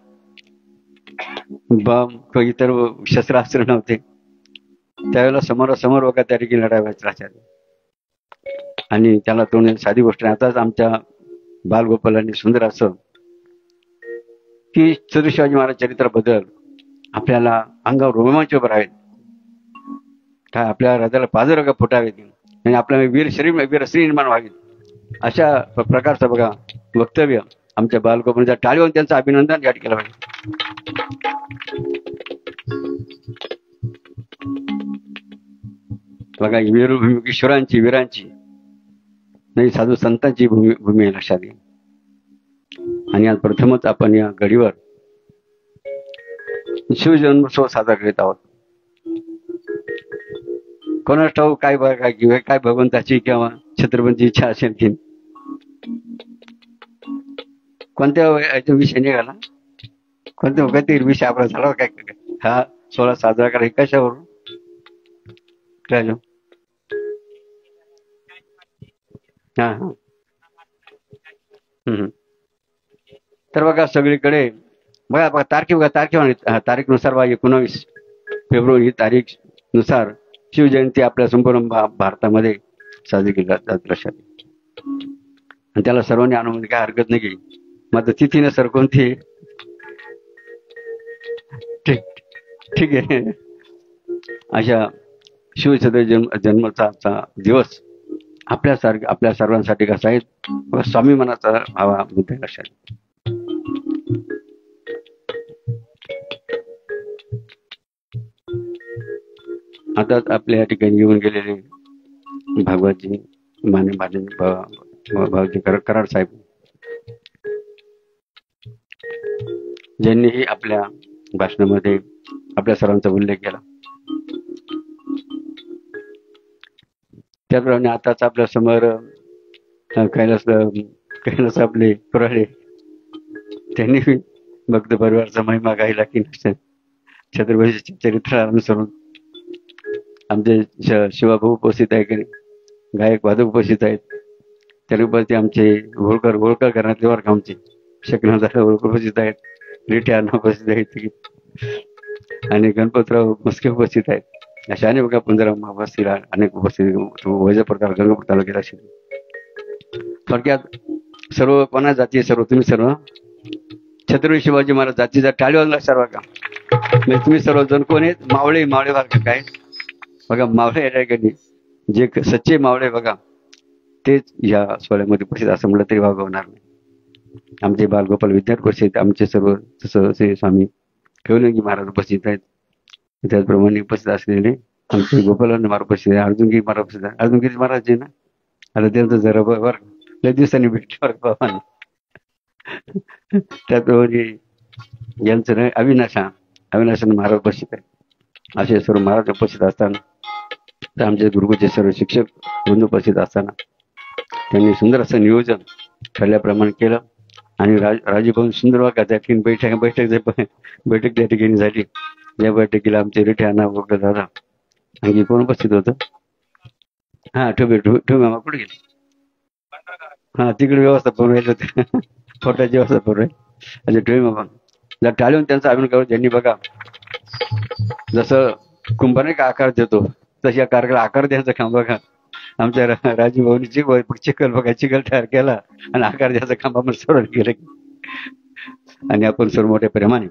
Speaker 11: बम किंवा इतर शस्त्रास्त्र नव्हते. त्यावेळेला समोरासमोर बघा त्या ठिकाणी लढाई व्हायची राहतात. आणि त्याला तोंड साधी गोष्ट नाही. आताच आमच्या बालगोपालांनी सुंदर असं की छत्रपती शिवाजी महाराज चरित्राबद्दल आपल्याला अंगावर रोमांच उभं राहावेत, काय आपल्या हृदयाला पाजर फुटावेत आणि आपल्याला वीरश्री निर्माण व्हावीत अशा प्रकारचं बघा वक्तव्य आमच्या बालगोपालांच्या टाळीवर त्यांचं अभिनंदन या ठिकाणी पाहिजे. बघा वीरभूमी वीरांची नाही साधू संतांची भूमी आहे लक्षात घ्या. आणि आज प्रथमच आपण या गडीवर शिवजन्मोत्सव साजरा करीत आहोत. कोणास ठाऊक काय बघा काय भगवंताची किंवा छत्रपतीची इच्छा असेल की कोणत्या विषय निघाला, कोणत्या काहीतरी विषय आपला झाला काय हा सोहळा साजरा करा कशावरून राहिलो. हा तर बघा सगळीकडे बघा तारीखनुसार 19 फेब्रुवारी ही तारीख नुसार शिवजयंती आपल्या संपूर्ण भारतामध्ये साजरी केली जात लक्षात. आणि त्याला सर्वांनी अनुमती काय हरकत नाही की मात्र तिथीने सर कोणती ठीक आहे. अशा शिवछत्रपती जन्माचा दिवस आपल्या सर्वांसाठी कसा आहे स्वामी मनाचा हवा मुद्दा लक्षात. आता आपल्या या ठिकाणी येऊन गेलेले भागवतजी माने भाऊजी कराड साहेब ज्यांनीही आपल्या भाषणामध्ये आपल्या सर्वांचा उल्लेख केला. त्याप्रमाणे आताच आपल्या समोर कैलास आपले पुराळे त्यांनी भक्त परिवाराचा महिमा गायला की छत्रपतीच्या चरित्राला अनुसरून आमचे शिवाभाऊ उपस्थित आहे की गायक वादक उपस्थित आहेत. त्यानंतर आमचे होळकर घरातले वर्ग आमचे शकनाथ होळकर उपस्थित आहेत, रिठे अण्णा उपस्थित आहेत आणि गणपतराव मस्के उपस्थित आहेत. अशा अनेक बघा पुंजराम उपस्थित अनेक उपस्थित वैजापूर गंगापूर तालुक्यात असे थोडक्यात सर्व कोणा जाती सर्व तुम्ही सर्व छत्रपती शिवाजी महाराज जातीचा टाळीवाजला सर्व का म्हणजे तुम्ही सर्वजण कोण आहेत मावळे वर्ग काय बघा मावळे या ठिकाणी जे सच्चे मावळे बघा तेच या सोहळ्यामध्ये उपस्थित असं म्हटलं तरी वागवणार नाही. आमचे बालगोपाल विद्यार्थी उपस्थित आमचे सर्व तसं श्री स्वामी ठेवलंगी महाराज उपस्थित आहेत. त्याचप्रमाणे उपस्थित असलेले आमचे गोपालांना महाराज उपस्थित आहे, अर्जुनगिरी महाराज उपस्थित आहे. अर्जुनगिरी महाराज जे ना आता त्यांचं जरा वर लय दिवसांनी भेटल्यावर बाबा त्याप्रमाणे यांचं नाही अविनाश महाराज उपस्थित आहे. असे सर्व महाराज उपस्थित असताना तर आमचे गुरुकुलचे सर्व शिक्षक बंधू उपस्थित असताना त्यांनी सुंदर असं नियोजन ठरल्याप्रमाणे केलं आणि राजभवन सुंदर बघा त्या ठिकाणी बैठक त्या ठिकाणी झाली. या बैठकीला आमचे रिठ्याना वगैरे दादा आणखी कोण उपस्थित होतं? हा ठेव मामा कुठे गेले? हा तिकडे व्यवस्थापन राहिलं होते फोटाची व्यवस्थापन राहील. अच्छा ठेव मामा जर टाळून त्यांचा अभिनय करू. ज्यांनी बघा जसं कुंभाने का आकार देतो तशी या कारखाला आकार द्यायचं काम बघा आमच्या राजीव भाऊनी चिखल बघा चिखल तयार केला आणि आकार द्यायचं काम आपण सर्व केलं. आणि आपण सर्व मोठ्या प्रेमाने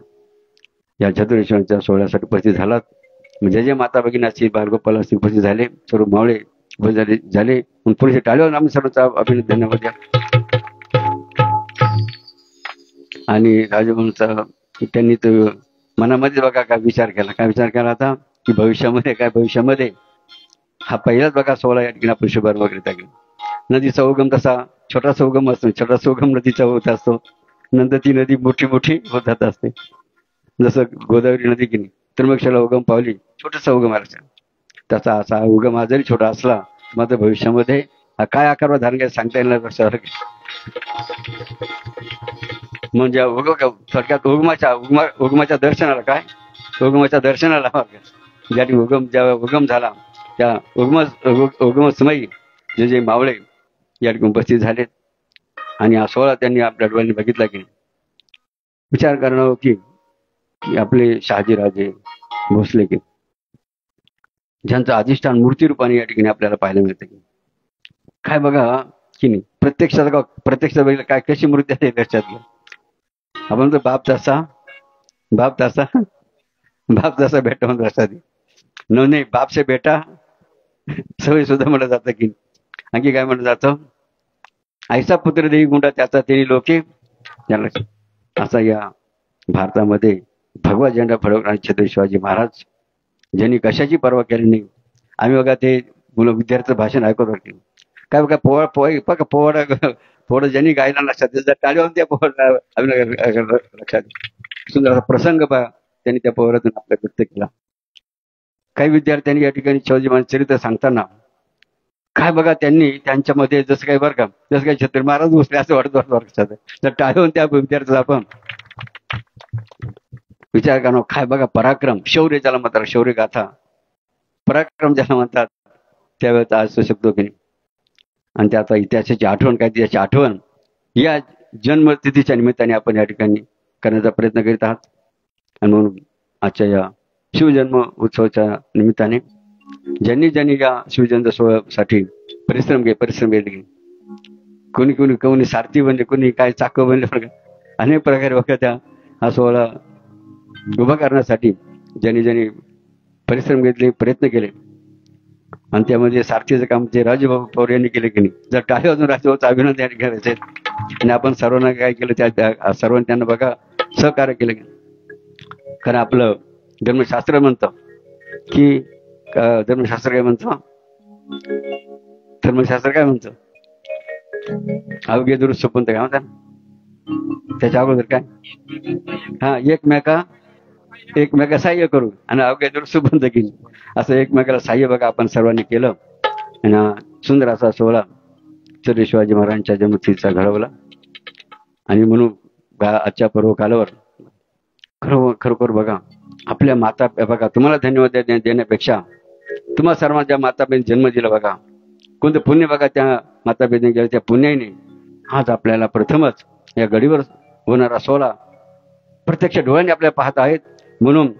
Speaker 11: या चतुरेश्वरांच्या सोहळ्यासाठी उपस्थित झालात. म्हणजे जे माता भगिनी असतील बालगोपाल असतील उपस्थित झाले सर्व मावळे उपस्थित झाले. पुरेसे टाळ्यावर आम्ही सर्वचा अभिनंदन धन्यवाद द्या. आणि राजभवनचा त्यांनी तो मनामध्ये बघा काय विचार केला आता की भविष्यामध्ये हा पहिलाच बघा सोहळा या ठिकाणी आपण शुभारंभ वगैरे टाकला. नदीचा उगम तसा छोटासा उगम असतो. छोटासा उगम नदीचा होत असतो. नंतर ती नदी मोठी होत जात असते. जसं गोदावरी नदी की नाही त्र्यंबकेश्वरला उगम पावली छोटासा उगम आला. त्याचा असा उगम हा जरी छोटा असला मात्र भविष्यामध्ये हा काय आकार धारण करायला सांगता येणार लक्षात. म्हणजे थोडक्यात उगमाच्या दर्शनाला ज्या ठिकाणी ज्या उगम झाला त्या उगमसमयी जे मावळे या ठिकाणी उपस्थित झालेत. आणि हा सोहळा त्यांनी आपल्या डोळ्यांनी बघितला की विचार करणं की आपले शहाजीराजे भोसले की ज्यांचं अधिष्ठान मूर्ती रूपाने या ठिकाणी आपल्याला पाहायला मिळतं की काय बघा की नाही प्रत्यक्षात बघितलं काय कशी मूर्ती आहे लक्षात घ्या. आपण तर बाप तसा बेटा म्हणून लक्षात नाही बाप से बेटा सवय सुद्धा म्हणलं जातं की आणखी काय म्हणलं जातं ऐसा पुत्र देवी गुंडा त्याचा तेरी लोके असा या भारतामध्ये भगवा झेंडा फडकणारे छत्रपती शिवाजी महाराज ज्यांनी कशाची पर्वा केली नाही. आम्ही बघा ते मुलं विद्यार्थ्याचं भाषण ऐकत होते काय बघा पोवाडा ज्यांनी गायला लक्षात त्याचा टाळीवर त्या पोवाडा लक्षात सुंदर असा प्रसंग पहा त्यांनी त्या पोवाड्यातून आपला व्यक्त केला. काही विद्यार्थ्यांनी या ठिकाणी शिवाजी महाराज चरित्र सांगताना काय बघा त्यांनी त्यांच्यामध्ये जसं काही छत्रपती महाराज घुसले असं वाटत लक्षात. तर टाळीवर त्या विद्यार्थ्याला आपण विचार करणं काय बघा पराक्रम शौर्य ज्याला म्हणतात शौर्य गाथा पराक्रम ज्याला म्हणतात त्यावेळेस आज तो शकतो की नाही. आणि त्याचा इतिहासाची आठवण काय त्याची आठवण या जन्मतिथीच्या निमित्ताने आपण या ठिकाणी करण्याचा प्रयत्न करीत आहात. आणि म्हणून आजच्या या शिवजन्म उत्सवाच्या निमित्ताने ज्यांनी या शिवजयंती सोहळ्यासाठी परिश्रम घेतले कोणी सारथी बनले कोणी काय चाकं बनले अनेक प्रकारे बघा त्या हा सोहळा उभा करण्यासाठी ज्यांनी परिश्रम घेतले प्रयत्न केले. आणि त्यामध्ये सारथीचं काम जे राजूभाऊ पवार यांनी केले की नाही जर टाळी वाजून राजूभाऊचं अभिनंदन करायचे आणि आपण सर्वांना काय केलं त्या सर्वांनी त्यांना बघा सहकार्य केलं. कारण आपलं धर्मशास्त्र म्हणतं की धर्मशास्त्र काय म्हणतं अवघे दुरुस्त पण काय म्हणतात त्याच्या अगोदर काय हा एकमेका सहाय्य करू आणि अवघे दुरुस्त बंद केली असं एकमेकाला सहाय्य बघा आपण सर्वांनी केलं. आणि सुंदर असा सोहळा छत्रपती शिवाजी महाराजांच्या जन्मतिथीचा घडवला. आणि म्हणून आजच्या पर्व कालावर खरोखर बघा आपल्या माता बघा तुम्हाला धन्यवाद देण्यापेक्षा तुम्हा सर्वांना ज्या माताबेन जन्म दिला बघा कोणतं पुण्य बघा त्या माताबेने गेलं त्या पुण्याने आज आपल्याला प्रथमच या गडीवर होणारा सोहळा प्रत्यक्ष डोळ्याने आपल्याला पाहत आहेत. म्हणून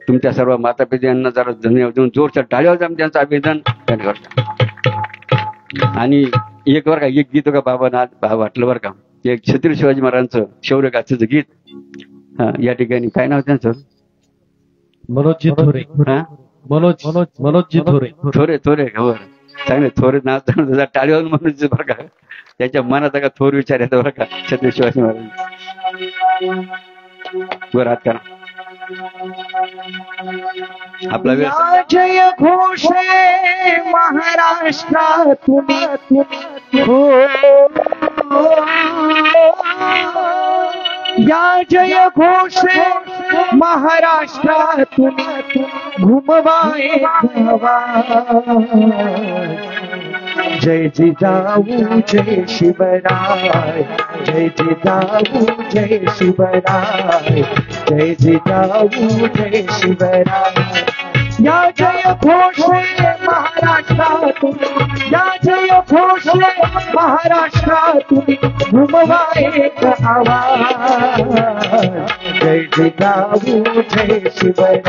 Speaker 11: तुमच्या सर्व माता पित्यांना जरा धन्यवाद देऊन जोरच्या टाळ्यावर आम्ही त्यांचं अभिनंदन करतो. आणि एक बरं का एक गीत का बाबा वाटलं बरं का एक छत्रपती शिवाजी महाराजांचं शौर्य गाथेचं गीत या ठिकाणी काय नाव त्यांचं
Speaker 12: मनोजजी थोरे मनोजजी
Speaker 11: थोरे खबर चांगले थोरे नाव टाळीवर मनोज बरं का त्याच्या मनात का थोर विचार येतो बरं का छत्रपती शिवाजी महाराज बरं हात करा आपला वेळ
Speaker 10: जय घोष महाराष्ट्रातून या जय घोष महाराष्ट्रातून घुमवाए जय जिजाऊ जय शिवराय जय जिजाऊ जय शिवराय, जय जिजाऊ जय शिवराय. या जय घोषे महाराष्ट्रातून, या जय घोषे महाराष्ट्रातून घुमवा एक आवाज. जय जिजाऊ जय शिवराय,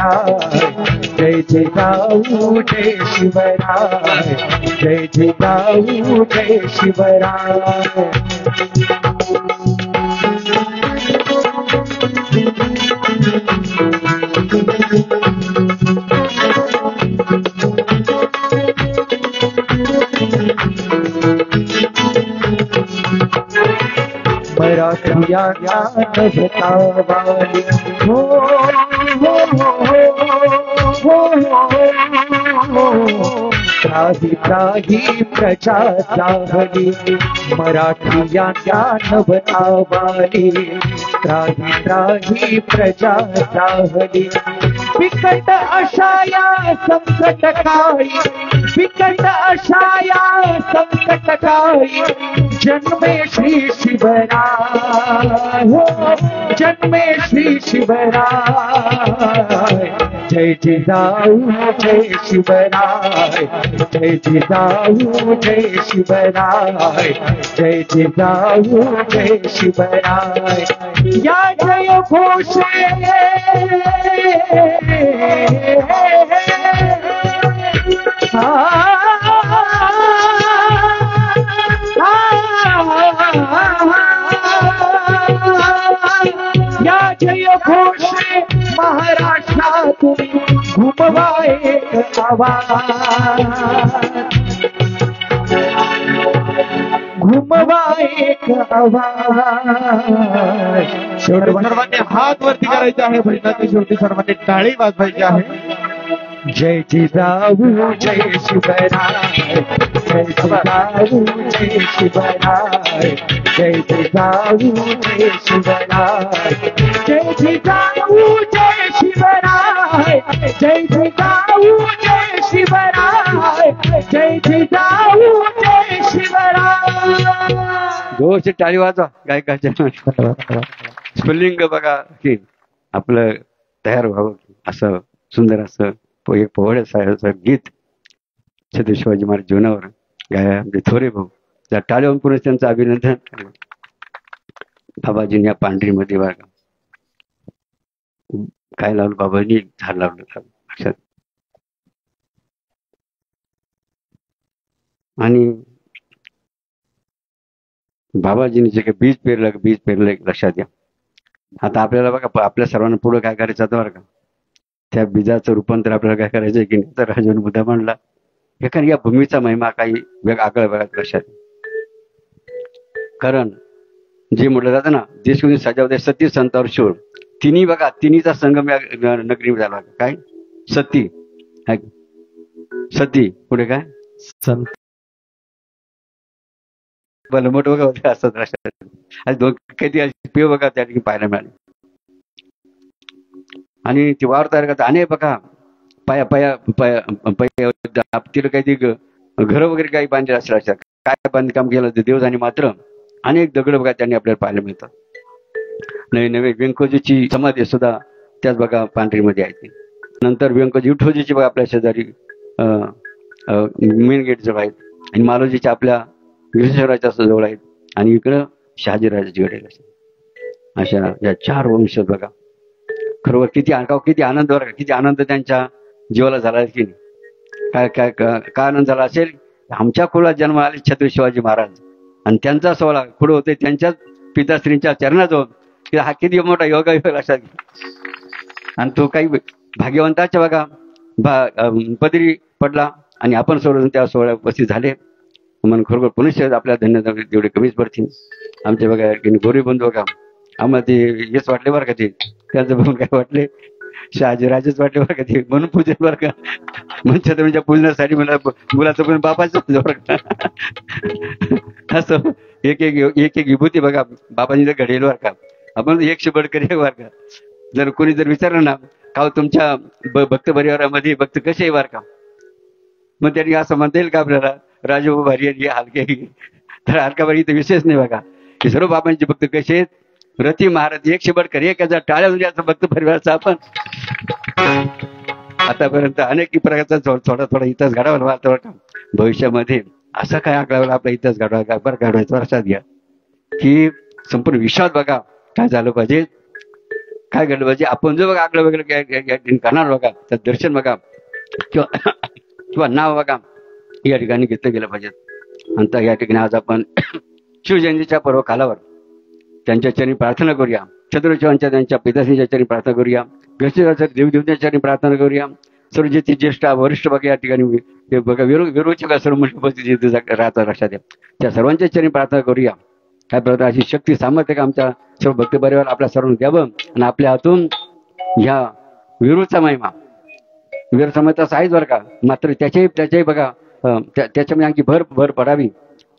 Speaker 10: जय जिजाऊ जय शिवराय, जय जिजाऊ जय शिवराय. मराठिया ज्ञान बतावाली हो, त्राही त्राही प्रजा चाहली. मराठिया ज्ञान बतावाली, त्राही त्राही प्रजा चाहली. बिकट अशा या संकट काळी, बिकट अशा या संकट काळी जन्मे श्री शिवराय हो, जन्मे श्री शिवराय. जय जिजाऊ जय शिवराय, जय जिजाऊ जय शिवराय, जय जिजाऊ जय शिवराय. या जय घोषे या जय घोषे महाराष्ट्रातून घुमवा एक आवाज, घुमवा एक आवाज.
Speaker 12: सर्वांनी हात वरती करायचे आहे. भजनाच्या शेवटी सर्वांनी टाळी वाजवायची आहे.
Speaker 10: जय जिजाऊ जय शिवराय, जय जिजाऊ जय शिवराय, जय जिजाऊ जय शिवराय, जय जिजाऊ जय शिवराय, जय जिजाऊ जय शिवराय, जय जिजाऊ जय शिवराय.
Speaker 11: जोरचे टाळी वाजवा गायकाच्या. स्फुल्लिंग बघा की आपलं तयार व्हावं असं सुंदर असं एक पोवाड्याचं गीत छत्रपती शिवाजी महाराज जीवनावर गाया आमचे थोरे भाऊ. त्या टाळ्यावरून पुन्हा त्यांचं अभिनंदन. बाबाजींनी या पांढरीमध्ये बघा काय लावलं, बाबांनी झाड लावलं लक्षात. आणि बाबाजींनी जे काही बीज पेरलं लक्षात घ्या. आता आपल्याला बघा आपल्या सर्वांना पुढं काय करायचं होतं बरं का, त्या बीजाचं रूपांतर आपल्याला काय करायचं की नाही. तर राजाने मुद्दा मांडला एखाद्या या भूमीचा महिमा काही आगळा वेगळा लक्षात. कारण जे म्हटलं जातं ना, देश कोणी सजावते सती संतावर शोर. तिन्ही बघा, तिन्हीचा संगम या नगरी झाला. काय सती, सती पुढे काय संत भलं मोठं बघा असतात लक्षात. आणि दोन काही पेव बघा त्या ठिकाणी पाहायला मिळाले. आणि ती वावर तयार करतात अनेक बघा पाया पाया पाया तिला काही घरं वगैरे काही बांधले असतात. काय बांधकाम केलं ते देवजानी मात्र अनेक दगड बघा त्यांनी आपल्याला पाहायला मिळतात. नवे नवे व्यंकोजीची समाधी सुद्धा त्याच बघा पांढरीमध्ये आहे. नंतर व्यंकोजी विठोजीची बघा आपल्या शेजारी मेन गेट जवळ आहेत. आणि मालोजीच्या आपल्या गिरीश्वराच्या जवळ आहेत. आणि इकडं शहाजीराजाची गड आहे. अशा या 4 वंश बघा. खरोखर किती आनंद बरं, किती आनंद त्यांच्या जीवाला झाला की नाही. काय काय काय आनंद झाला असेल. आमच्या कुळात जन्म आले छत्रपती शिवाजी महाराज आणि त्यांचा सोहळा पुढे होते त्यांच्याच पिताश्रींच्या चरणाजवळ. की हा किती मोठा योगा लक्षात. आणि तो काही भाग्यवंताच्या बघा पदरी पडला आणि आपण सोडून त्या सोहळ्या उपस्थित झाले. म्हणून खरोखर पुनश्च आपल्या धन्यवाद तेवढे कमीच पडतील. आमचे बघा गोरी बंधू बघा आम्हाला ते हेच वाटले बरं का. ते त्यांचं बघून काय वाटले शहाजीराजेच वाटले बरं का. ते म्हणून पूजन बरं का. म्हणजे तुमच्या पूजनासाठी मला मुलाचं पण बापाच बरं का. असं एक एक विभूती बघा बाबांनी जर घडेल बरं का. आपण 100 बडकरी बरं का. जर कोणी जर विचारलं ना का तुमच्या भक्त परिवारामध्ये भक्त कसे आहे बरं का, मग त्यांनी असं म्हणता येईल का आपल्याला राजभाऊ भारी हलके. तर हलका भारी तर विशेष नाही बघा. की सर्व बाबांचे भक्त कसे आहेत. रती महाराज 100 बडकर 1000 टाळ्या उद्याचा भक्त परिवाराचा आपण आतापर्यंत अनेक प्रकारचा थोडा इतिहास घडावा वाटतं. भविष्यामध्ये असं काय आकडावं आपला इतिहास घडवायचा लक्षात घ्या की संपूर्ण विश्वात बघा काय झालं पाहिजे, काय घडलं पाहिजे. आपण जो बघा आकडं वगैरे करणार बघा, तर दर्शन बघा किंवा नाव बघा या ठिकाणी घेतलं गेलं पाहिजे. आणि या ठिकाणी आज आपण शिवजयंतीच्या पर्व कालावर त्यांच्या चरणी प्रार्थना करूया. छत्रपती त्यांच्या पिताश्रीच्या चरणी प्रार्थना करूया. गणेशाच्या देवदेवतांच्या चरणी प्रार्थना करूया. सर्व जे ज्येष्ठ वरिष्ठ बघा या ठिकाणी बघा विरोधचे सर्व मुलं उपस्थित राहतात लक्षात द्या. त्या सर्वांच्या चरणी प्रार्थना करूया. काय प्रकार अशी शक्ती सामर्थ्य का आमच्या सर्व भक्त परिवार आपल्या सर्वांना द्यावं आणि आपल्या हातून ह्या विरोधचा महिमा विरोध समाजाचा आहेच बरं का, मात्र त्याच्याही बघा त्याच्यामध्ये आणखी भर पडावी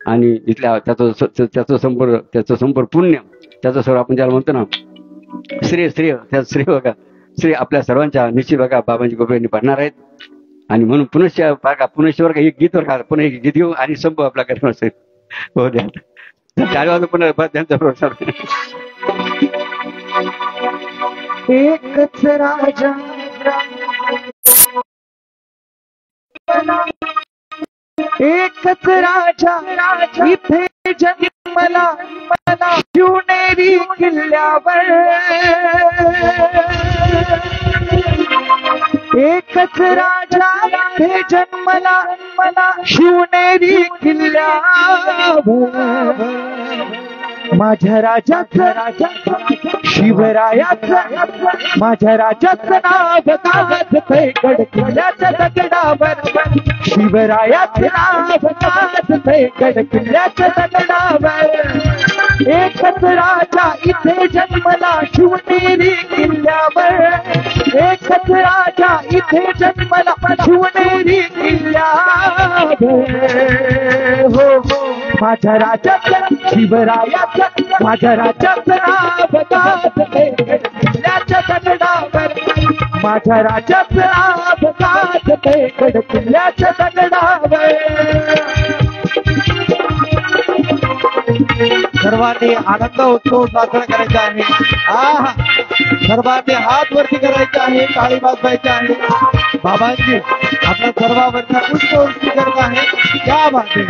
Speaker 11: आणि इथल्या त्याचं संपूर्ण पुण्य त्याचं सर्व आपण ज्याला म्हणतो ना श्रेय त्याचं श्रेय बघा श्रेय आपल्या सर्वांच्या निश्चित बघा बाबांची कृपेने पडणार आहेत. आणि म्हणून पुनश्वर का एक गीत वर का पुन्हा एक गीत घेऊ आणि संपू आपला कार्यक्रम असेल. हो द्या 4 वाजता पुन्हा त्यांचा प्रोत्साहन.
Speaker 10: एकच राजा एकच राजा इथे जन्मला शिवनेरी किल्ल्यावर. एकच राजा इथे जन्मला शिवनेरी किल्ल्यावर. माझ्या राजाचं शिवरायाचं माझ्या राजाचं नाव गाजतंय गड किल्ल्याच्या दगडावर. शिवरायाचं नाव गाजतंय गड किल्ल्याच्या दगडावर. एकच राजा इथे जन्मला शिवनेरी किल्ल्यावर. एकच राजा इथे जन्मला शिवनेरी किल्ल्यावर. हो माझ्या राजाचं शिवरायाचं माझ्या राजाचं नाव गाजतंय किल्ल्याच्या दगडावर. माझ्या राजाचं नाव गाजतंय गड किल्ल्याच्या दगडावर.
Speaker 12: सर्वांनी आनंद उत्सव साजरा करायचा आहे. सर्वांनी हात वरती करायचे आहे, टाळी वाजवायची आहे. बाबांजी आपल्या सर्वांवरचा पुष्प वृष्टी करत आहे. क्या बात आहे.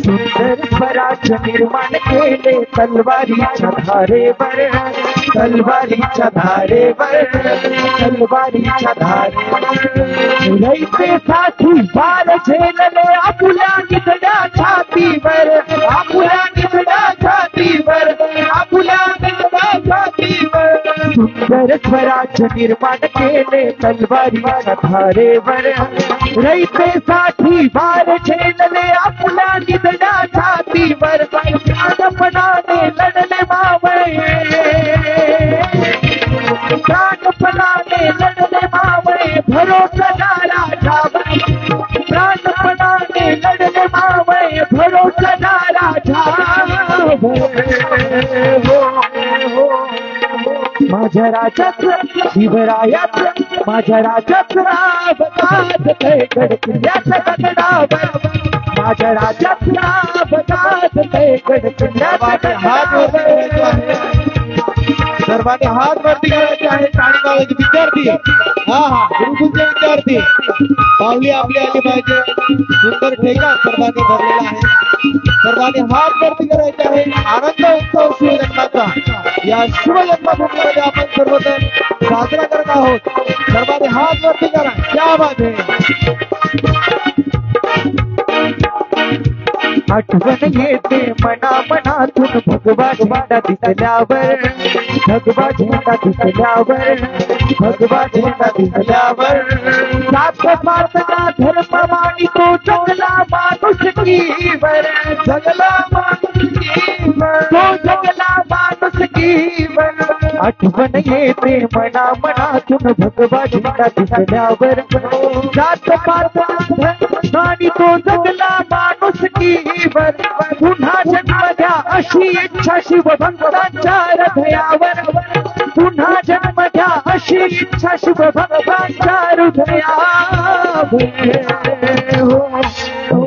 Speaker 10: सुंदर स्वराज्य निर्माण केले तलवारीच्या धारेवर. तलवारीच्या धारेवर तलवारीच्या धारेवर. रयतेसाठी बाल झेलले आपुल्या निधड्या छातीवर. आपुल्या निधड्या छातीवर आपुल्या निधड्या छातीवर. सुंदर स्वराज्य निर्माण केले तलवारीच्या धारेवर. रयतेसाठी बाल झेलले आपुल्या निधड्या छातीवर. प्राणपणाने लढले मावळे प्राणपणाने लढले मावळे भरोसदारा ठावर. प्राणपणाने लढले मावळे भरोसदारा ठावर. माझ्या राजाचं शिवरायाचं माझ्या राजाचं नाव गाजतंय गड किल्ल्याच्या दगडावर. माझ्या राजाचं नाव गाजतंय गड किल्ल्याच्या दगडावर.
Speaker 12: सर्वांनी हात वरती करायचे आहे, टाळी वाजवायची. विद्यार्थी गुरुकुलचे विद्यार्थी पावली आपली आली पाहिजे. सुंदर ठेका सर्वांनी भरलेला आहे. सर्वांनी हात वरती करायचे आहे. आनंद उत्सव शिवजन्माचा या शिवजन्मभूमीमध्ये आपण सर्वजण साजरा करत आहोत. सर्वांनी हात वरती करा. क्या बात आहे.
Speaker 10: आठवण येते मनातून भगवा झेंडा दिसल्यावर. भगवा झेंडा दिसल्यावर भगवा झेंडा दिसल्यावर. साथ मारताना धर्म मानितो जगला माणुसकीवर. जगला माणुसकीवर तो जगला माणुसकीवर. आठवण येते मनातून भगवा झेंडा दिसल्यावर. साथ मारताना धर्म मानितो जगला माणुसकीवर. पुन्हा जन्म द्या अशी इच्छा शिवभक्तांच्या हृदयावर. पुन्हा जन्म द्या अशी इच्छा शिवभक्तांच्या हृदयावर.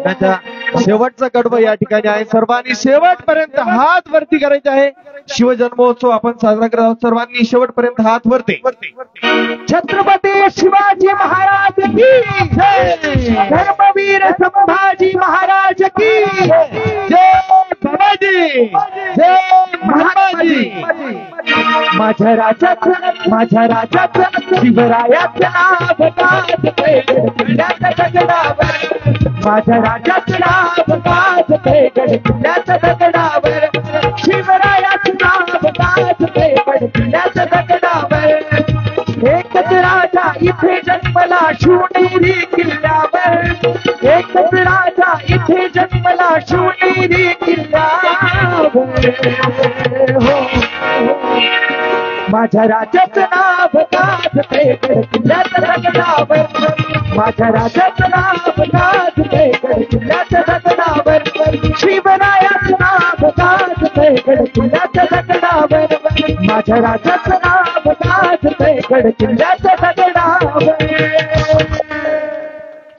Speaker 12: त्याच्या शेवटचा कडवं या ठिकाणी आहे. सर्वांनी शेवटपर्यंत हात वरती करायचे आहे. शिवजन्मोत्सव आपण साजरा करत आहोत. सर्वांनी शेवटपर्यंत हात वरती. छत्रपती शिवाजी महाराज की जय. धर्मवीर संभाजी महाराज की जय. बाबाजी जय. महात्माजी. माझ्या राजाचं शिवरायाचं नाव गाजतंय गडकिल्ल्याच्या दगडावर. माझ्या राजाचं नाव गाजतंय गडकिल्ल्याच्या दगडावर. शिवरायाचं नाव गाजतंय गडकिल्ल्याच्या दगडावर. एकच राजा इथे जन्मला शिवनेरी किल्ल्यावर. एकच राजा इथे जन्मला शिवनेरी किल्ल्यावर. हो माझ्या राजाचं नाव गाजतंय गडकिल्ल्याच्या दगडावर. माझ्या राजाचं नाव गाजतंय गडकिल्ल्याच्या दगडावर. शिवरायाचं नाव गाजतंय गडकिल्ल्याच्या दगडावर. माझ्या राजाचं नाव गाजतंय गडकिल्ल्याच्या दगडावर.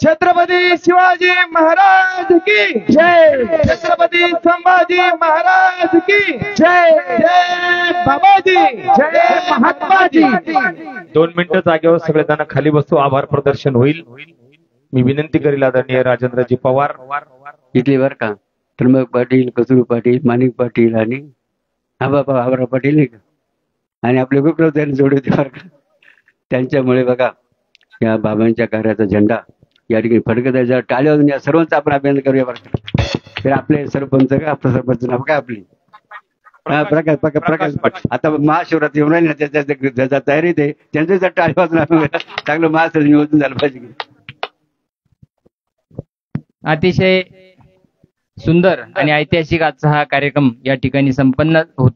Speaker 12: छत्रपती शिवाजी महाराज की जय. छत्रपती संभाजी महाराज की जय. जय बाबाजी जय. महात्माजी.
Speaker 2: 2 मिनिटं जागेवर सगळेजण खाली बसू. आभार प्रदर्शन होईल. मी विनंती करील आदरणीय राजेंद्रजी पवार
Speaker 11: इथले बरं का, त्र्यंबक पाटील, कस्तुरी पाटील, माणिक पाटील आणि आबा पाटील नाही का, आणि आपले गोपराव त्यांनी जोडले होते बरं का. त्यांच्यामुळे बघा या बाबांच्या कार्याचा झेंडा या ठिकाणी फडकत आहे. जर टाळ्या वाजून या सर्वांचं आपण अभिनंदन करूया बरं का. तर आपले सरपंच का, आपलं सरपंच नाव काय आपली प्रकाश आता महाशिवरात्री येऊन राहिली ना, त्याच्या तयारीत आहे. त्यांचं जर टाळ्या वाजून चांगलं महाशिवरात्री नियोजन झालं पाहिजे.
Speaker 7: अतिशय सुंदर आणि ऐतिहासिक आजचा हा कार्यक्रम या ठिकाणी संपन्न होतो.